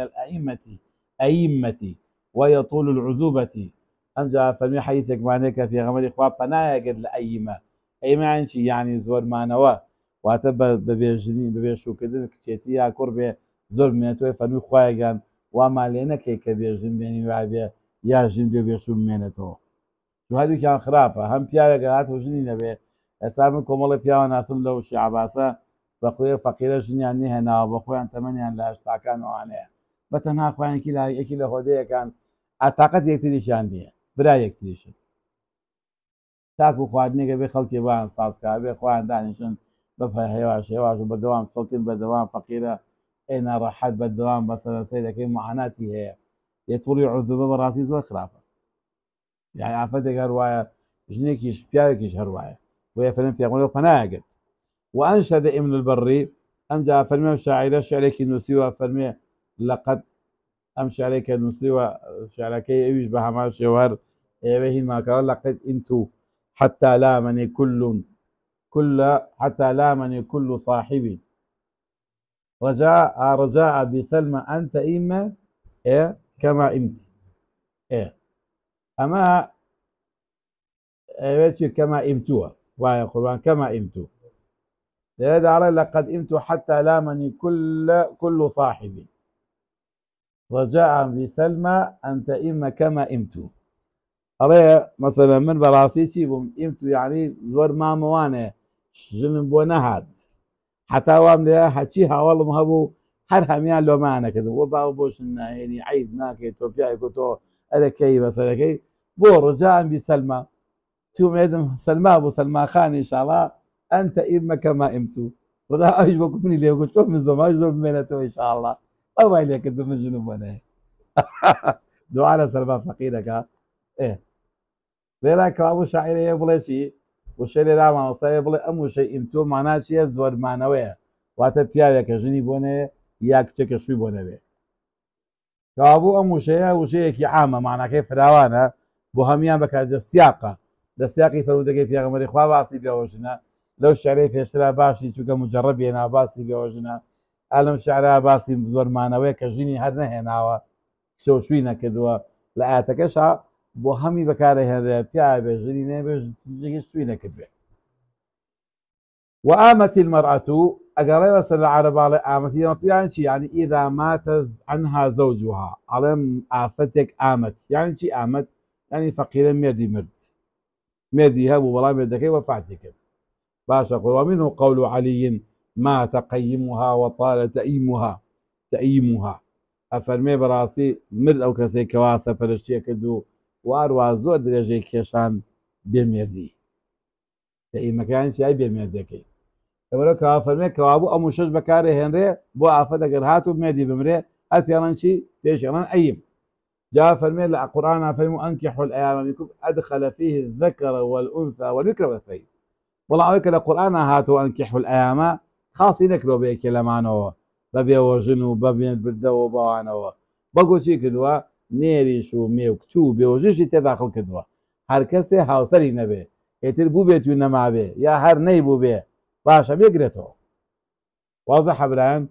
أئمة ويطول العزوبة أنجا فمن حيثك معناك في غمر إخوة بنايا قد لأئمة أئمة يعني زور معنوا واتبا ببيجنين ببيشو كدن كتيتيا كربي زور منتوي فمن خوايقان وما لينا كيك بيجن بيني وعبي يا جن بيشو منتو شو هادو كان خرابة هم بيايا قرات وجني نبي أسامي كومالي بياوا ناسم لو شي عباسة بخويا فقيرة جني عني هنا وبخويا انتمني لا اشتاكان وعنيها بەتەنها خوایەکی لا یەکی لە خۆدەیەکان ئاتاقەت یەکتریشیان نییە برا یەکتریشن تاکو خواردنێکە بێ خەڵکی بۆیان سازکا بێ خۆیان دانیشن بەپە هێواش هێواش و بەردەوام چڵتین بەردەوام فەقیرە ئێنە ڕەحەت بەردەوام بەسەرەسەی دەکەی معاناتی هەیە یەتوڵی عوزوبە بەڕاستی زۆر خراپە یعنی ئافرەتێک هەر وایە ژنێکیش پیاوێکیش هەر وایە بۆیە فەرمی پێغەمبەر پەنایەگرت وأنشد ابن البري أمجا فرمي شاعرة شعرك نووسی و فەرمێ لقد أمشي عليك المصري وشعرك يشبه مع الشوار يبين ما قال لقد انتو حتى لامني حتى لامني كل صاحبي رجاء بسلمى أنت إما إيه كما إمت إيه أما إيه كما إمتوها ويا قربان كما إمتو لهذا على لقد إمتو حتى لامني كل صاحبي رجاء بسلمى أنت إما كما إمتو عليه مثلا من براسي شي إمتو يعني زور ما موانه جنن بو نهاد حتا وام لێ هەچی هاوڵم هەبوو هەر هەمیان لۆمانەکرد وە باو بۆش ناهێنی عیب ناکەیت تۆ پیاک و تۆ ئەرەکەی بەسەرەکەی بۆ ڕۆژان بی سەلما تومێدم سەلما بۆ سەلماخانی شاڵا ئەنتە ئیمەکەما ئیمتو ڕدا ئەویش بۆ کوپنی لێگوت تۆ من زۆمای زۆر بمێنێتەوە ئینشاءڵڵا ئەو وای لێکرد من ژنم بۆنێ دوعا لە سەرما فەقیرەکە لێرا کەوا بۆ شاعیرەیە بڵێ چی وشەی لێرا مامۆستایە بڵێ ئەم وشەی ئیمتۆ مانا چییە زۆرمانەوەیە واتە پیاوێکە ژنی بۆ نەیە یا کچێکە شووی بۆ نەبێ کەوابوو ئەم وشەیە وشەیەکی عامە ماناکەی فراوانە بۆ هەمیان بەکات دەستیاقە دەستیاقی فەرمودەکەی پێغەمبەری خوا باسی پێوەژنە لەو شعرەی پێشترا باشی چووکە مجەڕەب هێنا باسی پێوەژنە ئەلەم شعرا باسی زۆرمانەوەیە کە ژنی هەر نەهێناوە کچە و شووی نەکردووە لە ئاەتەکەشا بۆ هەمی بەکارەهێنرێ پیا بێ ژنی نێبێ شووی نەکردوێ وآمت المرأة أقرأي وصل العربة آمت يعني شي يعني إذا مات عنها زوجها على آفتك آمت يعني شي آمت يعني فقيرا مردي مردي هابو والله مردكي وفاتك باشا قل ومنه قول علي مات قيمها وطال تأيمها أفرمي براسي مرد أو كسي كواسة فرشتية كدو واروا زور درجة كيشان بمردي تأيم مكان شي بمردكي ئەوەرە کەوا فەرمێ کەوابوو ئەم شەش بەکارە هێنرێ بۆ ئافەت ئەگەر هات و مێدی بمرێ هەر پێڵەن چی پێشێڵان ئەیم جا فەرمێ لە قورئانا فەرموو ئەنكحوا الأيام منكم أدخل فيه الذكر والأنثى والبكر والثيب بەڵام ئەوەی کە لە قورئانا هاتووە ئەنكحوا الأيام خاسی نەکرۆ بە یەکێ لەمانەوە بە بێوەژن و بە بێنبردەوە بەوانەوە بەڵکو چی کردووە نێریش و مێوکچ و بێوەژنیشی تێداخڵ کردووە هەر کەسێ هاوسەری نەبێ ئێتر بوو بێت و نەمابێ یا هەر نەیبوو بێ باشا بيقرأته واضح بران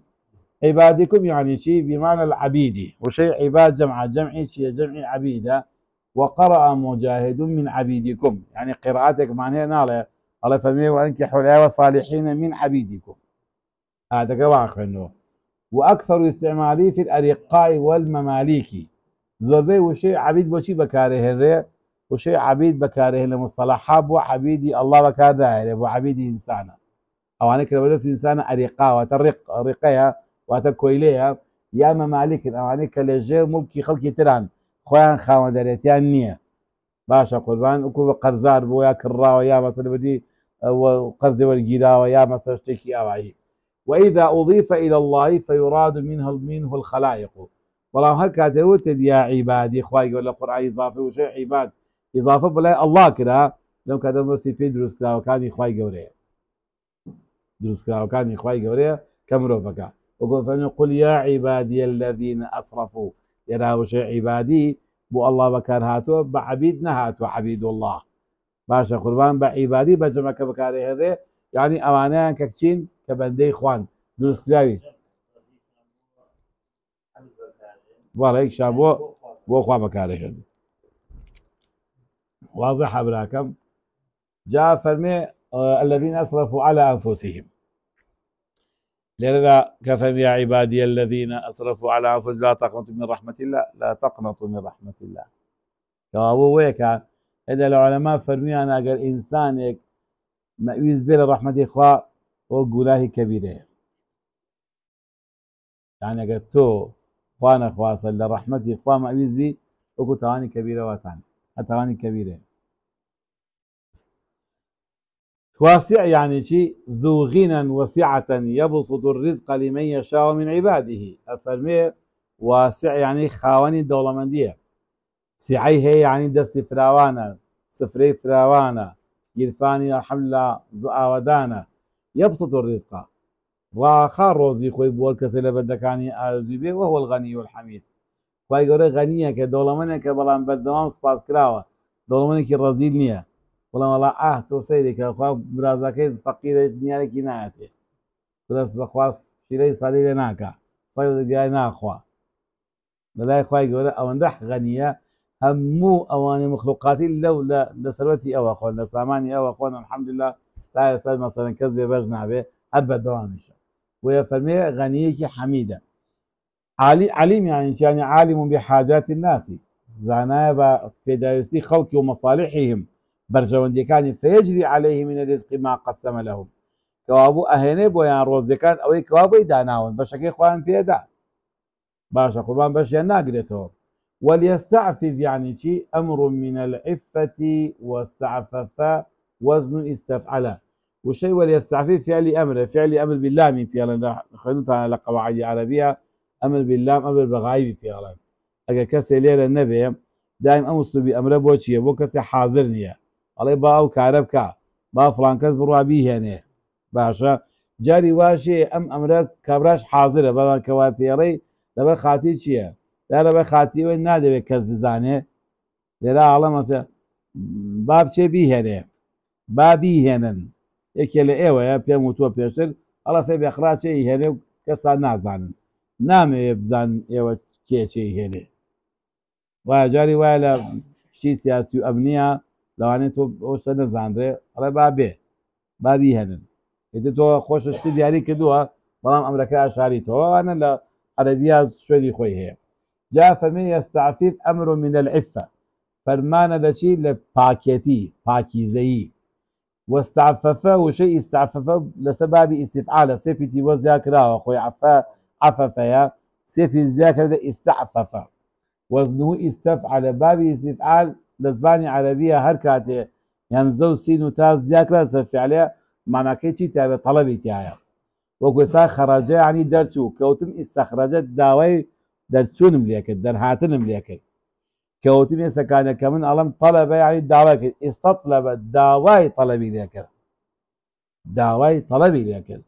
عبادكم يعني شيء بمعنى العبيدي وشيء عباد جمعي شيء جمعي عبيدة وقرأ مجاهد من عبيدكم يعني قراءتك معناها ناله الله فمي وأنكحوا الآية الصالحين من عبيدكم هذا كواقع إنه وأكثر استعمالي في الأرقاء والمماليك زوبي وشيء عبيد وشيء بكاره وشيء عبيد بكاره لمصطلحات وعبيدي الله بكاره وعبيدي إنسانا أو أنا كده بدرس إنسان أريقة وترقيها وتكويلها يا ممالك أو أنا كالجير ممكن خلق تران خوان خاوة دريتيان نية باشا قربان وكو قرزار بويا كراوة يا مثلا بدي وقرز والجيراوة يا مثلا اشتكي أوعي وإذا أضيف إلى الله فيراد منه الخلائق والله هكذا وتد يا عبادي خواي يقول القرآن إضافة وشيء عباد إضافة بلا الله كده لو كذا مرسي بيدروس كده وكان خواي يقول دروس كراوكاني خواي قوريه كمروفكا وقل قل يا عبادي الذين اسرفوا يراو شيء عبادي بو الله بكار هاتو بعبيدنا هاتو عبيد الله باشا قربان بعبادي بجمعك بكاري هذي يعني اوانيان ككشين كبندي اخوان دروس كراوي والله هيك شابو بو اخوان بكاري هذي واضح براكم جاء فرمي الذين أسرفوا على أنفسهم لذا كفم يا عبادي الذين أسرفوا على أنفسهم لا تقنطوا من رحمة الله لا تقنطوا من رحمة الله كوابو ويكا إذا العلماء فرمي أنا أقول إنسانك مأويز بلا رحمة إخوة وقولاه كبيرة يعني قلت تو خوانا خواصل لرحمة إخوة مأويز بي وكو تواني كبيرة واتاني تواني كبيرة واسع يعني شيء ذو غنى وسعة يبسط الرزق لمن يشاء من عباده أفرمي واسع يعني خاوني دولمندية سعيه يعني دست فراوانا سفري فراوانا يرفاني حملة زعاودانا يبسط الرزق وخار روزي خوي بول كسل بدكاني آزوبي وهو الغني والحميد خوي قولي غنية كدولمنة كبلان بدوام سباس كراوة دولمنة كرزيل نية والله تو سيدك أخوة برازاكي فقيرة نيالك ناعته بس بخواص شيري صديق ناكا صيد جاي ناخوا بلا إخوة يقول أو ندح غنية همو أواني مخلوقاتي لولا لسلوتي أو أخوان لساماني أو أخوان الحمد لله لا يسأل مثلا كذب بجنع به أربع دوامش ويفرمي غنية حميدة عليم يعني عالم بحاجات الناس زعناه بدايسي خلق ومصالحهم برجوندي كان فيجري عليه من الرزق ما قسم لهم کەوابوو ئەهێنێ بۆیان ڕۆزیەکان ئەوەی کەوابووی داناون بەشەکەی خۆیان پێدا باشە قوربان بەشیان ناگرێتەوە وليستعفف يعني شي أمر من العفة واستعفف وزن استفعل والشيء وليستعفف فعل أمر باللام في خلونا لقواعد عربية أمر باللام أمر بغايب في ألان أجا كسي ليلة النبي دائم أمسلو بأمر بوشي بو كسي حاضر نية علي باو كاربكا با فلان كس بروا بيه هنيه باشا جاري واشي أمر كبراش حاضرة بدل كوابيري لبر خاتي چییە؟ لا لەبەر خاتیەوەی نادەوێت کەس بزانێ لێرا ئاڵەمەسە با بچێ بیهێنێ با بیهێنن یەکێ لە ئێوەیە پێم وتووە پێشتر ئەڵە سێ بێخراچێ هێنێ و کەسان نازانن نامەوێ بزان ئێوە کێچێ هێنێ وایە جاری وایە لە شتی سیاسی و ئەمنیە لەوانێت تۆ ئەوشتە نەزانرێ ئەڵێ با بێ با بیهێنن ئێتر تۆ خۆشە شتی دیاری کردووە بەڵام ئەمرەکە ئاشاریتەوە وانە لە عربية شوي خوي هي جاء فمن يستعفف أمر من العفة فرمان لشيء لباكيتي باكيزي واستعففه وشيء استعففه لسبب استفعال سيبتي وذاكرة أخوي عفف يا سيبي الذاكرة استعفف وزنه استفعل باب استفعال لزباني عربية هركاته يمزو سين وتاز ذاكرة سفعلها معنى كيتي تابع طلبي تاعي وەکوێستا خەرەجە عنی دەرچوو کەوتم ئیستەخرەجە داوای دەرچوونم لێ کرد دەرهاتنم لێ کرد کەوتم ئێستەکانێک کە من ئەڵەم تەڵەبە عنی داوای کرد ئێستەطلەبە داوای تەڵەبی لێ کرد داوای تەڵەبی لێ کرد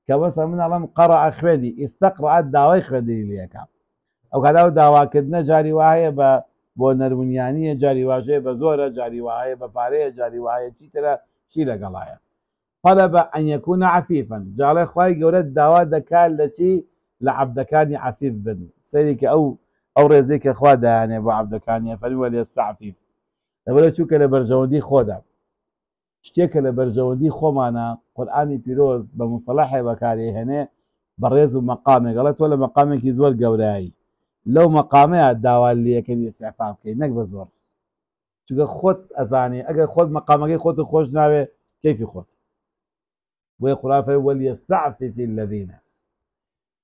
کە بەسە من ئەڵەم قەڕە خوێندی ئیستەقڕە داوای خوێندنی لێکە ئەو کادا و داواکردنە جاری وایە بۆ نەرمونیانیە جاری واژەیە بە زۆرە جاری وایە بە پارەیە جاری وایە چیترە چی لەگەڵایە طلب أن يكون عفيفا جعل إخوائي جولات دعوات دكال لشي لعبدكاني عفيف بن سيرك أو رزيك إخوة يعني أبو عبدكاني فلول يستعفيف لولا شو كلا برجودي خودا اشتيك لبرجودي خو معنا قرآني بيروز بمصطلح بكاري هنا بريز مقامي قالت ولا مقامك يزور جوراي لو مقامي الدعوة اللي يكن استعفاف كي نك بزور شو خد أزاني أجا خد مقامك خد خوش ناوي كيف خد ويقول وليستعفف الذين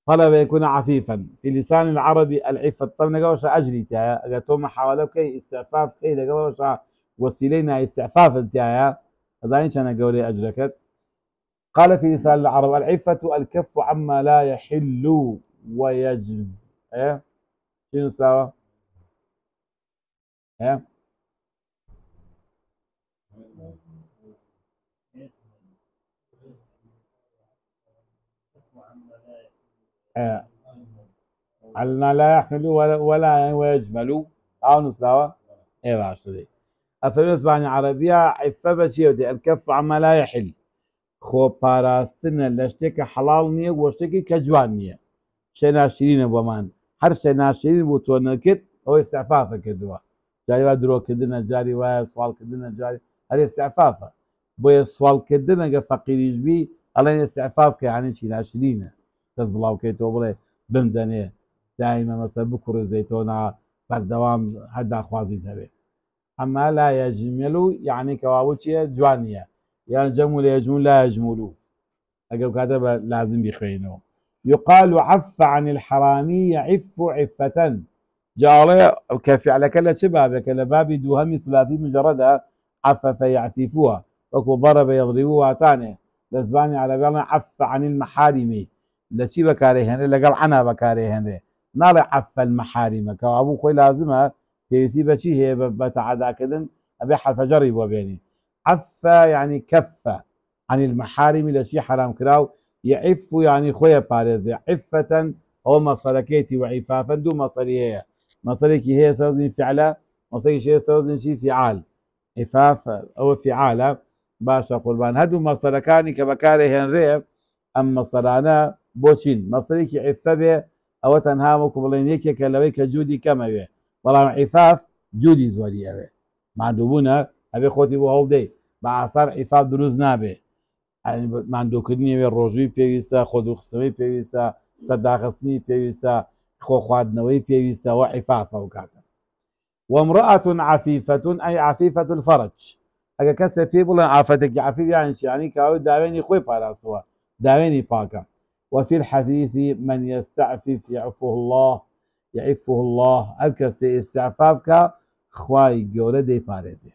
طلب يكون عفيفا في لسان العربي العفة طب نقولش أجري تايا قالتهم حاولوا كي استعفاف كي نقولش وسيلينا استعفاف تايا زين كان قولي أجركت قال في لسان العرب العفة الكف عما لا يحل ويجب إيه شنو سوا إيه علنا لا يحملوا ولا ويجملوا أو نسلاوة إيه باشتري أفهم إسبانيا عربية عفة بشيء الكف عما لا يحل خو باراستنا لشتك حلال نية وشتكي كجوان نية شيء ناشرين بمان هر شيء ناشرين بوتونكت هو استعفاف كدوا جاري وادرو كدنا جاري وسوال كدنا جاري هذا استعفافه بو سوال كدنا فقيريش بي على استعفاف يعني شيء ناشرين دەست بڵاوکەیتەوە بڵێ بمدەنێ دائیمە مەسە بکوڕ زەیتۆنا بەردەوام هەرداخوازی هەبێ ئەمما لا یەجملو یعنی کەوابوو چییە جوان نییە یان جەمول یەجمل لا یەجملو ئەگەر کاتە بە لازم بخوێنەوە يقال عف عن الحرامي يعف عفة جاڵێ کە فعلەکە لە چه بابێکە لە بابی دووهەمی ثلاثی مجەڕەدە عفف يعففوها وەکو ضرب يضرب واتانێ لە زبانی عەرەبیڵێ عف عن المحارم لشي بكاري هنا لقال عنا بكاري هنا نال عف المحارم كابو خوي لازمها في بشي هي بتعدى كذا ابي حرف جري وبيني عف يعني كف عن المحارم لشي حرام كراو يعف يعني خويا باريز عفة هو مصركيتي وعفافا دو مصريه مصريكي هي سوزن فعله مصريكي هي سوزن شي فعال عفاف او فعاله باشا قربان هدو مصركاني كبكاري هنري اما صرانا بوشين مصريكي عفة به او تنها مكبلينيكي كلويك جودي كما به والله عفاف جودي زوري به معندوبونا ابي خوتي بو هولدي مع اثار عفاف دروز نابه يعني معندوكني الروجي بيويستا خودو خصمي بيويستا صداقسني بيويستا خو خوادنوي بيويستا وعفاف وكاتا وامرأة عفيفة اي عفيفة الفرج ئەگە کەسێک پێ بڵێن ئافەتێکی عەفیف یانی کاوە داوێنی خۆی پاراستووە داوێنی پاکە وفي الحديث من يستعفف يعفه الله يعفه الله هەر کەسێ ئێستعفاف بکە خوای گەورە دەیپارێزێ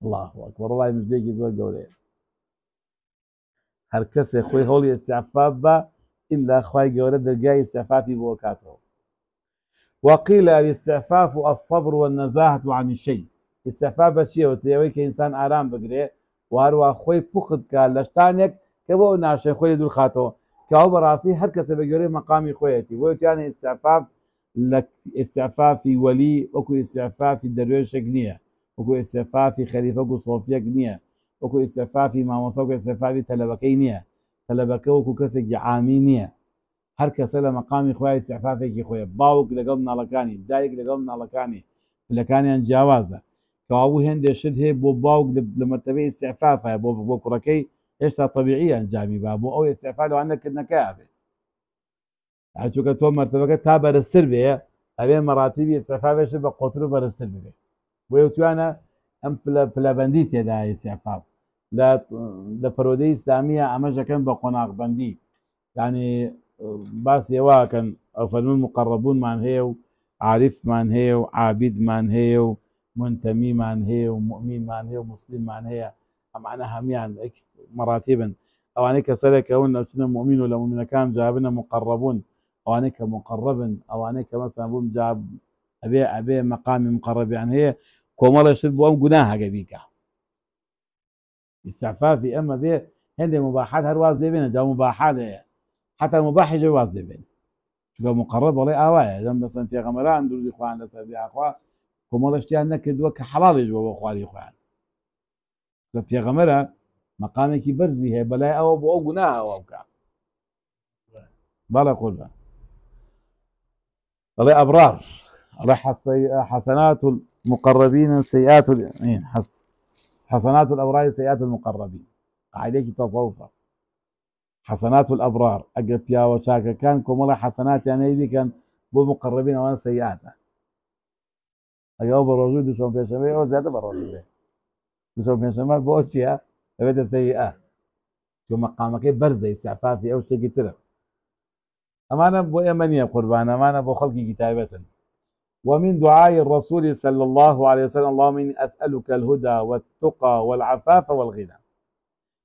الله ئەکبەر وەڵای موژدەیەکی زۆر گەورەیە هەر کەسێ خۆی هەوڵی ئێستعفاف بە إلا خوای گەورە دەرگای ئێستعفافی بۆ کاتەوە وقيل الاستعفاف الصبر والنزاهة عن الشيء استعفاف بەچیە وتەوەی کە ئینسان ئارام بگرێ وهروە خۆی پوخت کە لە شتانێک کە بۆ ناشێ خۆی دوور خاتەوە کەوا بەڕاستی هەر کەسە بە گوێرەی مەقامی خۆیەتی بۆ توانێت ئێستعفاف لە ئێستعفافی وەلی وەکو ئێستعفافی دەروێشێک نییە وەکو ئێستعفافی خەلیفە و سۆفیەک نییە وەکو ئێستعفافی مامۆستا وەکو ئێستعفافی تەلەبەکەی نییە تەلەبەکە وەکو کەسێکی عامی نییە هەر کەسە لە مەقامی خۆی ئێستعفافێکی خۆیە باوک لەگەڵ مناڵەکانی دایک لەگەڵ مناڵەکانی پلەکانیان جیاوازە کەوابوو هێندێک شت هەیە بۆ باوک لە مەرتەبەی ئێستعفافە بۆ کوڕەکەی هێشتا طەبیعی ئەنجامی با بۆ ئەو ئێستعفا لەوان نەکردنەکەی بێت چونکە تۆ مەرتەبەکە تا بەرزتر بێ ئەوێ مەراتیبی ئێستعفافێش بە قوتر و بەرزتر بێت بۆیە توانە ئەم پلەبەندی تێدا ئێستعفاف لە پەرۆدەی ئیسلامیە ئەمەشەکەن بە قۆناغبەندی یعنی باسی ئێواکەن ئەو فەرمون مقەڕەبوونمان هەیە و عارفمان هەیە و عابیدمان هەیە و منتەمیمان هەیە و مؤمینمان هەیە و موسلیممان هەیە ئەمانە هەمیان مەراتیبن ئەوانەی کە سەرێکەون نەچنە مؤمین و لە مؤمینەکان جابنە مقەڕەبوون ئەوانەی کە مقەڕەبن ئەوانەی کە مەسەڵەن بووم جاب ئەبێ مەقامی مقەڕەبیان هەیە کۆمەڵێشت بۆ ئەم گوناهەکە بیکە ئیستعفافی ئەمە بێ هەندێک مباحات هەر واز دەبێنە جا مباحات هەیە حتى مباحی واز دەبێن چونکە مقەڕەب بەڵێ ئاوایە دەم بەسەن پێغەمبەران دووری خوان لەسەر بیاخوا کۆمەڵەشتیان نەکردووە کە حەڵاڵیش بۆ خواری خۆیان لە پێغەمبەرە مەقامێکی بەرزی هەیە بەلای ئەوە بۆ ئەو گوناهە ئەوە بکە بەڵێ قوربان بەڵێ ئەبرار ئەڵێ حەسەنات المقەڕەبین سەیئات حسنات الأبرار سيئات المقربين قاعدة تصوفة حسنات الأبرار أجب يا وشاكا كان كملا حسنات يعني يبي كان بو مقربين وانا سيئات أجاوب الرجل دشون في شمال أو زيادة بالرجل دشون في شمال بو أشياء فبدا سيئة شو مقامك برزة استعفافي أو شيء كتير أمانة بو يمنية قربان أمانة بو خلق كتابة ومن دعاء الرسول صلى الله عليه وسلم اللهم إني أسألك الهدى والتقى والعفاف والغنى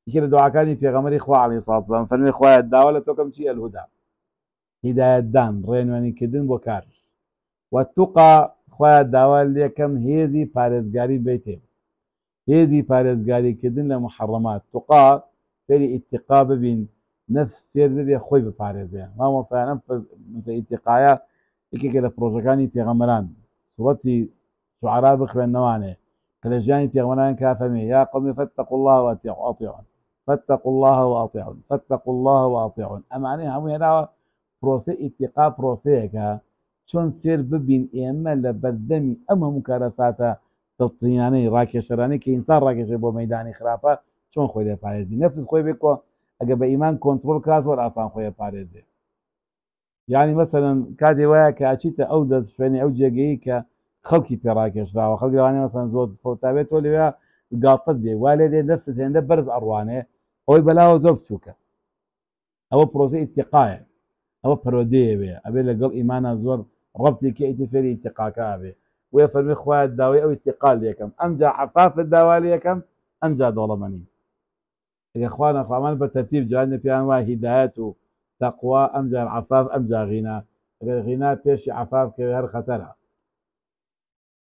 يكير دعاء كان في غمر إخوة عليه الصلاة والسلام فنمي إخوة الدعوة توكم شيء الهدى هداية دان رين واني كدن بوكار والتقى إخوة الدعوة اللي كم هيزي بارزقاري بيتين هيزي بارزقاري كدن لمحرمات تقى فيري اتقاب بين نفس فير ببي خوي ببارزين ما وصينا مثل اتقايا یەکێکە لە پرۆژەکانی پێغەمبەران سوڕەتی شوعەرا بخوێندنەوانێ کە لە ژیانی پێغەمبەران کافەرمێ یا قەومی فاتقوا الله وأطیعون فاتقوا الله وأطیعون فاتقوا الله وأطیعون ئەمانەی هەموو هێناوە پرۆسەی ئیتیقا پرۆسەیەکە چۆن فێر ببین ئێمە لە بەردەمی ئەم هەموو کارەساتە دڵتەنیانەی ڕاکێشەرانەی کە ئینسان ڕاکێشێ بۆ مەیدانی خراپە چۆن خۆی لێپارێزی نەفس خۆی بێکۆ ئەگە بە ئیمان کۆنتڕۆڵ کراس وەر ئاسان خۆی پارێزێ يعني مثلا كادي ويا كاشيتا او دز شويني او جيجي ك خلقي بيراكش دا وخلقي يعني مثلا زود فوتابيت ولا ويا قاطت بي والدي نفس ده برز اروانه او بلاو زوب سوكا او بروسي اتقاء او بروديه بي ابي لقل ايمانا زور ربطي كي اتفري اتقاكا بي ويفرمي اخوات الداوي او اتقال ليكم امجا عفاف الداوي ليكم امجا ظلمني يا اخوانا فعمل بالترتيب جانا في انواع هدايته تقوى أمجا العفاف أمجا غنى غنى بيش عفاف كغير خطرها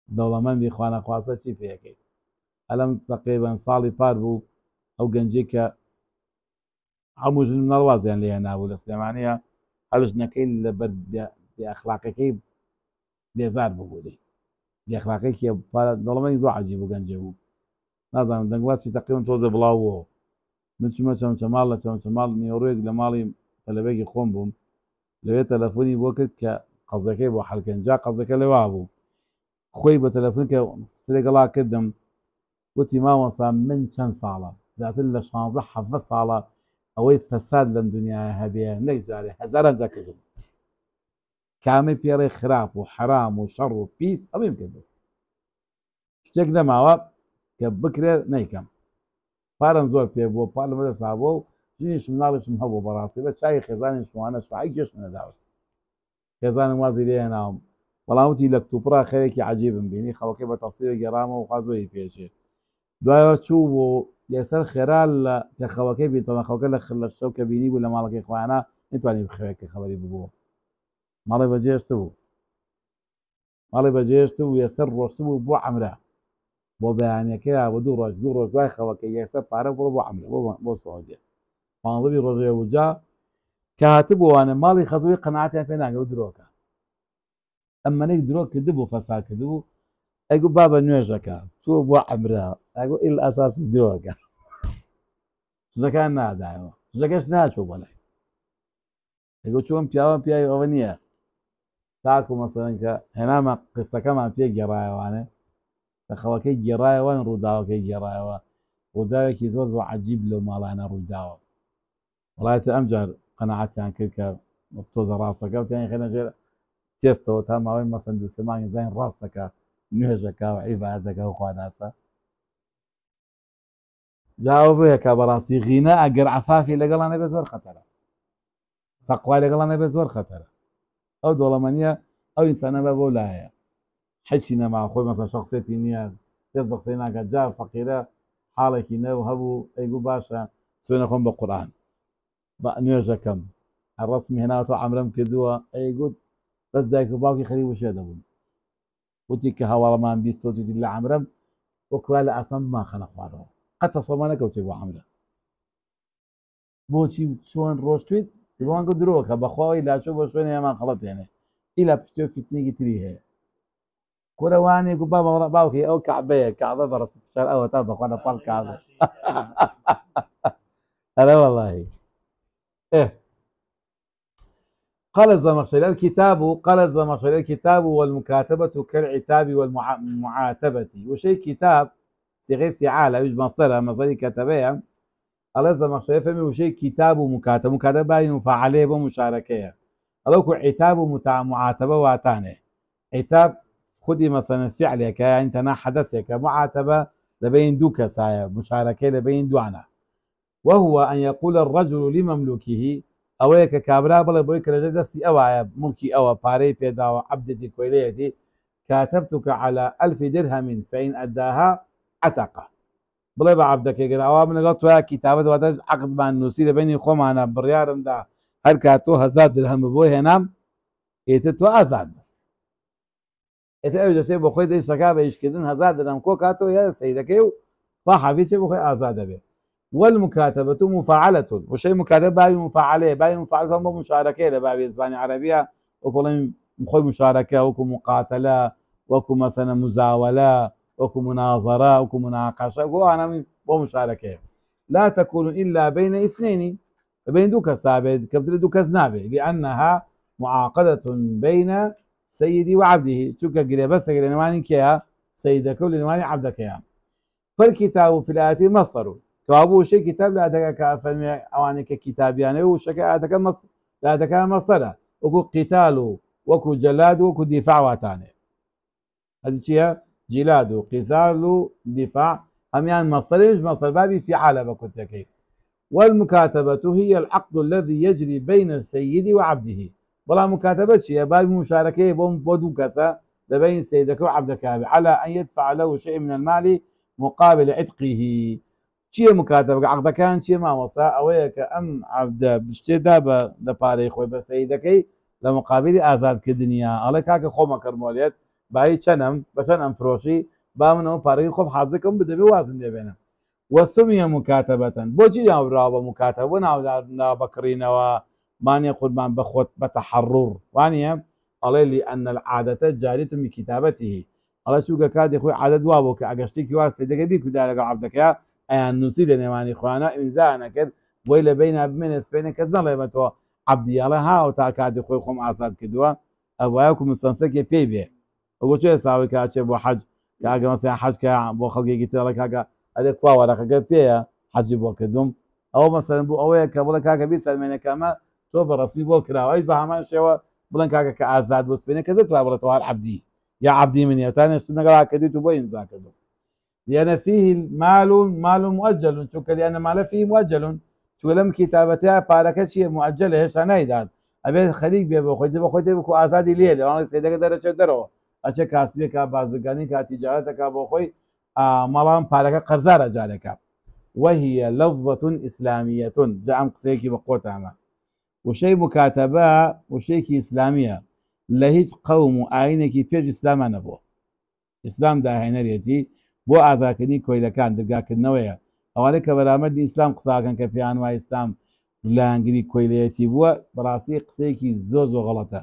دولة من بإخوانا قواسة شي فيها كي ألم تقريبا صالي باربو أو جنجيكا عموج من الواز يعني ليها نابو الإسلامانية هلوش نكيل لبرد بأخلاقكي بيزار بقولي بأخلاقكي دولة من يزو عجيبو جنجيبو نظام دنقوات في تقريبا توزي بلاوو من شمال نيورويق لمالي تەلەبێکی خۆم بووم لەوێ تەلەفۆنی بۆ کرد کە قەزەکەی بۆ حەڵکەنجا قەزەکە لەوا بوو خۆی بە تەلەفۆن کە سلێگەڵا کردم وتی مامۆستا من چەند ساڵە زیاتر لە 16-17 ساڵە ئەوەی فەساد لەم دنیاە هەبێ نەک جارێ هەزاران جا کردم کامەی پێڕێ خراپ و حرام و شەڕ و پیس ئەوەیم کردو شتێک نەماوە کە بکرێ نیکەم پارم زۆر پێ بووە پار لەمە دەسابووە و ژنیشم ناڵشم هەبوو بەڕاستی بە چای خێزانیشموانە شوعی گەشت نەداوت خێزانم وازی لێ هێناوم بەڵام وتی لە کتوپڕا خەوێکی عەجیبم بینی خەوەکەی بە تەفسیرە گێڕامەوە و خوازۆی پێشێ دوایەوە چوو بۆ لەسەر خێرا لە تەخەوەکەی بیتەوە خەوەکە لە شەو کە بینی بوو لە ماڵەکەی خۆیانە نتوانانی بخەوێت کە خەبەری ببووە ماڵی بەجێشت بوو ماڵی بەجێشت و یەسەر ڕۆشت بوو بۆ عەمرە بۆ بەیانەکەیە بە دوو ڕۆژ دوای خەوەکەی یەکسەر پارە بڕۆ بۆ عەمرە بۆ سعودیە پانزەوی ڕۆژێ وجا کە هاتبووانە ماڵی خەزوی قەناعەتیان پێ ناگەوت درۆکە ئەممەنەی درۆ کردبوو فەسا کردبوو ئەیگو با بە نوێژەکە چووە بۆ عەمرە ئەگو ئیل ئەساسی درۆکە شتەکان نادایەوە شتەکەش ناچوو بەلای ئەگو چۆن پیاوە پیاوی ئەوە نییە تاکو مەسەڵەن کە هێنامە قستەکەمان پێ گێڕایەوانێ کە خەوەکەی گێڕایەوەن ڕووداوەکەی گێڕایەوە ڕووداوێکی زۆر زۆر عەجیب لەو ماڵانە ڕوویداوە وڵاتە ئەمجار قەناعەتیان کرد کە تۆزە ڕاستەکە وتیان خێنە ژێر تێستەوە تا ماوەی مەسەن دوو سێ مانگی زین ڕاستەکە نوێژەکە و عیبادەکە و خواناسە جاوە بەیەکە بەڕاستی غینە ئەگەر عەفافی لەگەڵانە بێ زۆر خەتەرە تەقوای لەگەڵانە بێ زۆر خەتەرە ئەو دۆڵەمەنیە ئەو ئینسانە بە بۆ لایە حەچی نەما خۆی مەسەن شەخسێتی نییە دەست بە قسەی ناکات جا فەقیرە حاڵێکی نەو هەبوو ئەیگو باشە سوێنە خۆم بە قورئان بە نوێژەکەم ڕەسمی هێناوەتەوە عەمرەم کردووە ئەیگوت بەس دایک و باوکی خەریک وشێ دەبوون وتی کە هەواڵەمان بیستۆ توتی لە عەمرەم وەکووا لە ئاسمان بمان خەنە خوارەوە قەت تەسەوڕمان نەکەوتێ بۆ عەمرە بۆچی چۆن ڕۆشتویت بۆوان گوت درۆکە بەخواوەی لاچۆ بۆ شوێنە هێمان خەڵەت هێنێ ئیلا پشتێ فیتنێکی تری هەیە کورەوانێک و باوکی ئەو کەعبەیە کەعبە بەڕەستی فشار ئەوە تا بەخوا لە پاڵ کەعبە ئەرە وەڵاهی قال الزمخشري الكتاب والمكاتبة كالعتاب والمعاتبة وشيء كتاب صيغة فعالة يوجد مصدر كتبها قال الزمخشري فهمي وشيء كتاب ومكاتبة مكاتبة مفاعلة ومشاركة قالوا عتاب ومعاتبة واتانه عتاب خدي مثلا فعلك يعني تنا حدثك معاتبة لبين دو كسايا مشاركة لبين دوانا وهو أن يقول الرجل لمملوكه ئەوەیە کە کابرا بڵێ بۆی کەرەجە دەستی ئەوایە مڵکی ئەوە پارەی پێداوە عەبدێتی کۆیلەیەتی كاتبتك على 1000 درهم فإن أداها عتقه بڵێ بە عەبدەکەی گەر ئەوا من لەگەڵ تۆیە کتابەت واتە عەقدمان نووسی لەبینی خۆمانە بڕیارمدا هەر کات تۆ 1000 درهم بۆی هێنام ئێتر تۆ ئازاد ئێتر ئەوی دەچێت بۆ خۆی دەیسەکا بە ئیشکردن 1000 درهم کۆ کاتەوە یا سەیدەکەی و خوا حەفیزێ بۆ خۆی ئازاد دەبێت والمكاتبة مفاعلة وشيء مكاتبة بابي مفاعلة بابي مفاعلة هم مشاركة لبابي إسباني عربية وكلهم مخوي مشاركة وكو مقاتلة وكو مثلا مزاولة وكو مناظرة وكو مناقشة وكو أنا ومشاركة لا تكون إلا بين اثنين بين دوكا ثابت كبدل دوكا نابه لأنها معاقدة بين سيدي وعبده شو كقريبة سجل نواني كيا سيدك ولنواني عبدك يا فالكتاب في الآية مصدر كابو شيء كتاب لا دكا فلم أواني ككتابيانه وشكا دكا لا دكا مصدر وكو قتال وكو جلاد وكو دفاع واتانه هذه شيء جلاد وقتال ودفاع هم يعني مصدر بابي في عالم كنتكي والمكاتبة هي العقد الذي يجري بين السيد وعبده بلا مكاتبة شيء بابي مشاركة بودو كسا لبين سيدك وعبدك على أن يدفع له شيء من المال مقابل عتقه چیە مکاتبە عەقدەکان چیە مامۆستا ئەوەیە کە ئەم عەبدە بشتێدا بە پارەی خۆی بە سەیدەکەی لە مقابلی ئازادکردنیە ئەڵێ کاکە خۆمە کەرمۆلێت بای چەنم بە چەند ئەم فرۆشی با منەوە پارەی خۆم حازەکەم بدەبێ وازم لێبێنە وەسمیە مکاتبەتەن بۆچی ناوراوە بە مکاتبە بۆ ناوبەکڕینەوە مانێ قوربان بە خۆت بە تەحەڕوڕ وانە ئەڵێ لأن العادة جارية بكتابته ئەڵێ چووکە کاتی خۆی عادەت وا بوو کە ئەگەشتێکی وا سەیدەکە بیکودا لەگەڵ عەبدەکە ئەیان نووسی لە نێوانی خوانە ئیمزا نەکرد بۆی لە بینە بمێنێ سپێنێ کەس نەڵێ بە تۆ عەبدیاڵە هاو تا کاتی خۆی خۆم ئازاد کردووە ئەوایەکو مستەنسەکێ پێی بێ ئەوە چێ ساوی کاچێ بۆ حەج کاگە مەسەڵەن حەجکە بۆ خەڵکێکی تێڵە کاکە ئەدە کوا وەرەقەکە پێیە حەجی بۆ کردوم ئەوە مەسەڵەن بوو ئەوەیە کە بڵێ کاکە بیسەلمێنەکە ئەمە تۆ بە ڕەسمی بۆ کراوەی بە هەمان شێوە بڵێن کاکە کە ئازاد بۆ سپێنێ کەس دەتوانێت بڵێت تۆ هەر عەبدی یا عەبدی منیە تا نێشتم لەگەڵا کردیت و بۆ ئیمزا کردوم لأن فيه مال مؤجل شوك لأن مال فيه مؤجل شو لم كتابتها بارك شيء مؤجل هيش أنا إذا أبي خليك بيبقى خوي بكو آزادي ليه لأن سيدك درجة درو أشياء كاسبية كبازقاني كتجارة كابوخوي مالهم بارك قرزارة جالك وهي لفظة إسلامية جاء قصيكي بقوتها وشيء مكاتبة وشيء إسلامية لهيج قوم آينك بيج إسلام نبو إسلام ده هنريتي بو ئازاکردنی کۆیلەکان دەرگاکردنەوەیە ئەوانەی کە بەرامەردی ئیسلام قساکەن کە پێیان وای ئیسلام لایەنگری کۆیلەتی بووە بەڕاستی قسەیەکی زۆر غەڵەتە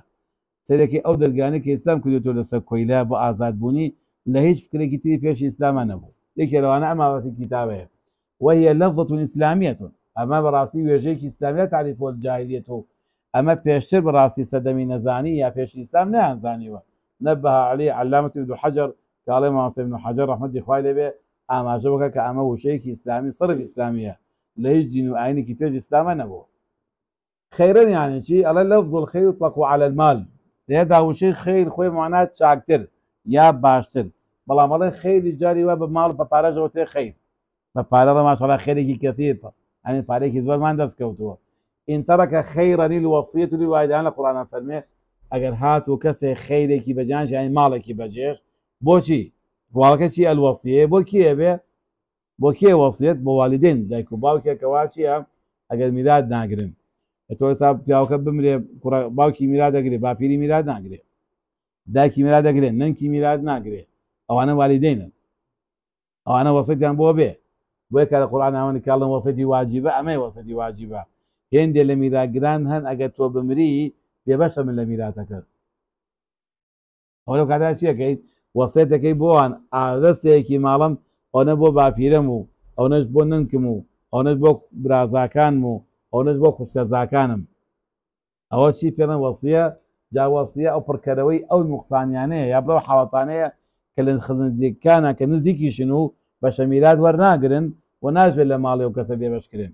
سەرێکی ئەو دەرگانەی کە ئیسلام کردوێتەوە لەسەر کۆیلە بۆ ئازادبوونی لە هیچ فکرێکی تری پێش ئیسلامە نەبوو یەکێ لەوانە ئەماوەتی کتابەیە وهي لفظة إسلامية أما براسي ويجيك إسلامية تعرف الجاهلية أما بيشتر براسي سدمي نزاني يا بيش الإسلام نزاني نبه عليه علامة ابن حجر قال ما ابن حجر رحمة الله عليه به أما جوك كأما وشيك إسلامي صرف إسلامية لا يجي عينك بيج إسلام نبو خيرا يعني شيء على لفظ الخير يطلق على المال هذا هو شيء خير خوي معناه شاكتر يا باشتر بلا مال خير جاري وبمال ببارج وتي خير ببارج ما شاء الله خيرك كثير يعني بارك زوال ما عندك كوتو إن ترك خيرا الوصية للوالدين القرآن فرمي أجر هاتو كسي خيرك بجانش يعني مالك بجيش بوشي بوالكشي الوصية بوكي به بوكي وصية بوالدين دايكو باوكي كواشي أجر ميلاد ناقرن تو حساب پیاوکە بمرێ باوکی میلاد دەگرێ باپیری میلاد ناگرێ دایکی میلاد دەگرێ نەنکی میلاد ناگرێ ئەوانە والیدینن ئەوانە وەسەیتیان بۆ بێ بۆیە کە لە قورئان ئەوەی کاڵن وەسەیتی واجیبە ئەمەی وەسەیتی واجیبە هێندێ لە میلادگران هەن ئەگەر تۆ بمری بێبەشە من لە میلاتەکە ئەو لەو کاتە چیەکەیت وەسەیت دەکەی بۆوان ئادەستێکی ماڵم ئەوەنە بۆ باپیرەم و ئەوەنەش بۆ ننکم و ئەوەنەش بۆ برازاکانم و ئەوەنەش بۆ خوشکەزاکانم ئەوە چی پێڵێن وەسیە جا وەسیە ئەو پڕکەرەوەی ئەو نوقسانیانەیە یا بڵەو حاڵەتانەیە کە لە خزمەتزیەکانە کە نزیکیشن و بەشە میلاد وەرناگرن و ناژێت لە ماڵی و کەسە بێبەشکرێن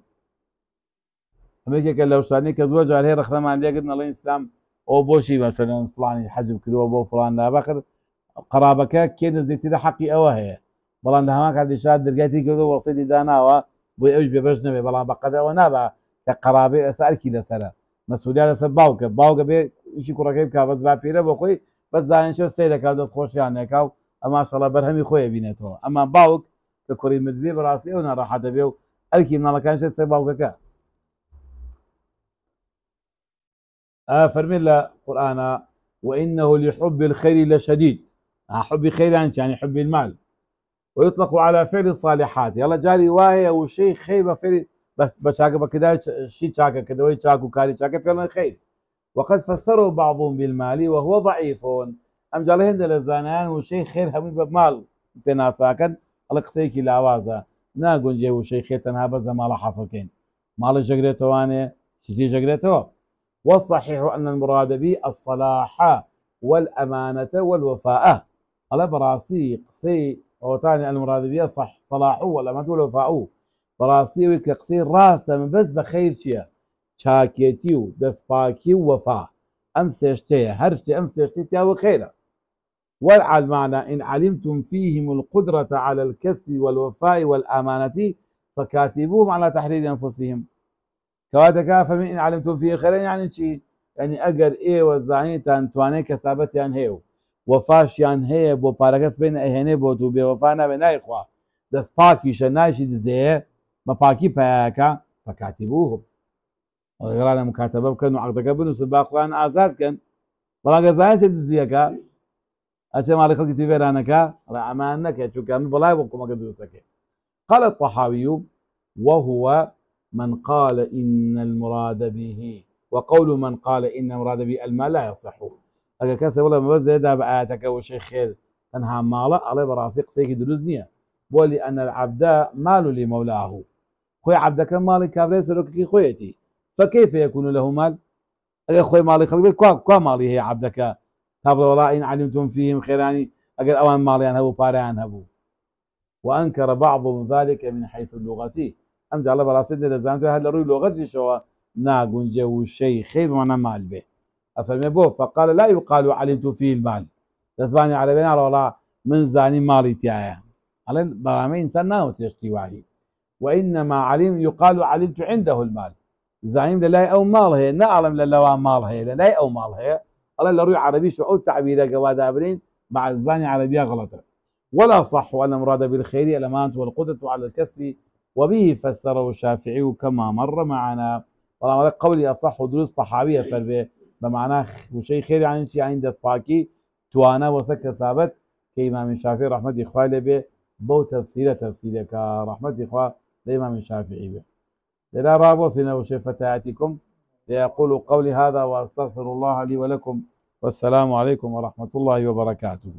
ئەمەیەکێکە لەو شانەی کە زۆر جار هەیە ڕەخنەمان لێگرن ئەڵێن ئیسلام ئەو بۆشی مەسەلەن فڵانی حەجم کردووە بۆ فڵان نابەخر قەرابەکە کێ نزیکترە حەقی ئەوە هەیە بەڵام لە هەمان کاتی شاد دەرگایەتی کردو وەسیەتی داناوە بۆی ئەوش بێبەش نەبێ بەڵام بەقەدەوە نابە کە قەرابێ ئێستا ئەرکی لەسەرە مەسئولیت لەسەر باوکە بێ ئیشی کوڕەکەی بکا بەس باپیرە بۆ خۆی بەس زانیشە سەی دەکات دەستخۆشیان نێکا و ئەما ماشەڵڵا بەرهەمی خۆی بینێتەوە ئەما باوک کە کوڕی مردبێ بەڕاستی ئەو ناڕەحەتە بێ و ئەرکی ماڵەکانیش سەر باوکەکە فەرمێ لە قورئانە وإنه لحب الخير لشديد حب خير يعني حب المال ويطلق على فعل الصالحات يلا جاري واهي وشيء خير بفعل بشاكا بكذا شيء شاكا كذا شاكو كاري شاكا فعلا خير وقد فسره بعضهم بالمال وهو ضعيف أم جاله هند للزانان وشيء خير هم بمال بناساكن الله قصيكي لاوازا ناقول جي وشيء خير تنها بس مال حصل كين مال جقريته وانه شتي جقريته والصحيح أن المراد به الصلاح والأمانة والوفاء الله براسي قصي وثاني المراد به صح صلاحه والأمانة والوفاء براسي كقصير راسه من بس بخير شيء شاكيتي ودسباكي ووفاء أمسشتي هرشتي أمسشتي تاو خيره والعل معنى إن علمتم فيهم القدرة على الكسب والوفاء والأمانة فكاتبوهم على تحرير أنفسهم كواتك فمن إن علمتم فيه خيرا يعني شيء يعني أجر إيه وزعني تنتواني كسابت يعني هيو وفاش يعني هي بو باركس بين أهني بو تو بي وفانا بين إخوة دس باكي شنايش دزيه ما باكي باكا فكاتبوهم وغيرنا مكاتبة كانوا عقدك بنو سباقوان آزاد كان بلا غزايش دزيكا أشياء ما لخلق تبيرانك رأمانك شو كان بلا يبقوا ما قدروسك قال الطحاوي وهو من قال إن المراد به وقول من قال إن المراد به المال لا يصح أجا كاسة والله ما بس ده بآياتك وشيء خير تنها ماله على براسي قصيك دروزنيا بولي أن العبد مال لمولاه خوي عبدك مالك كابريس لوكي خويتي فكيف يكون له مال أجا خوي مالي خلق كوا مالي هي عبدك تابل والله إن علمتم فيهم خيراني أجا أوان مالي أنهبو باري أنهبو وأنكر بعضهم ذلك من حيث اللغة أم جعل براسي لزانته هل روي لغتي شو ناقون جو شيء خير وانا مال به أفرمي بو فقال لا يقال علمت فيه المال تسباني عربينا على والله من زاني مالي تيايا على برامي إنسان ناوت يشتي وعي وإنما علم يقال علمت عنده المال زعيم لله أو مال هي نعلم لله مال هي لا أو مال هي الله لروي عربي شو أو تعبير جواد أبرين مع زباني عربية غلطة ولا صح وأن مراد بالخير الأمانة والقدرة على الكسب وبه فسره الشافعي كما مر معنا طبعا قولي أصح دروس طحاوية فربه بمعنى وشيء خير يعني شيء عند سباكي توانا وسك ثابت كإمام الشافعي رحمة إخوانه به بو تفسير كرحمة إخوان الإمام الشافعي به إلى رابوسنا وشفتاتكم ليقول قولي هذا وأستغفر الله لي ولكم والسلام عليكم ورحمة الله وبركاته.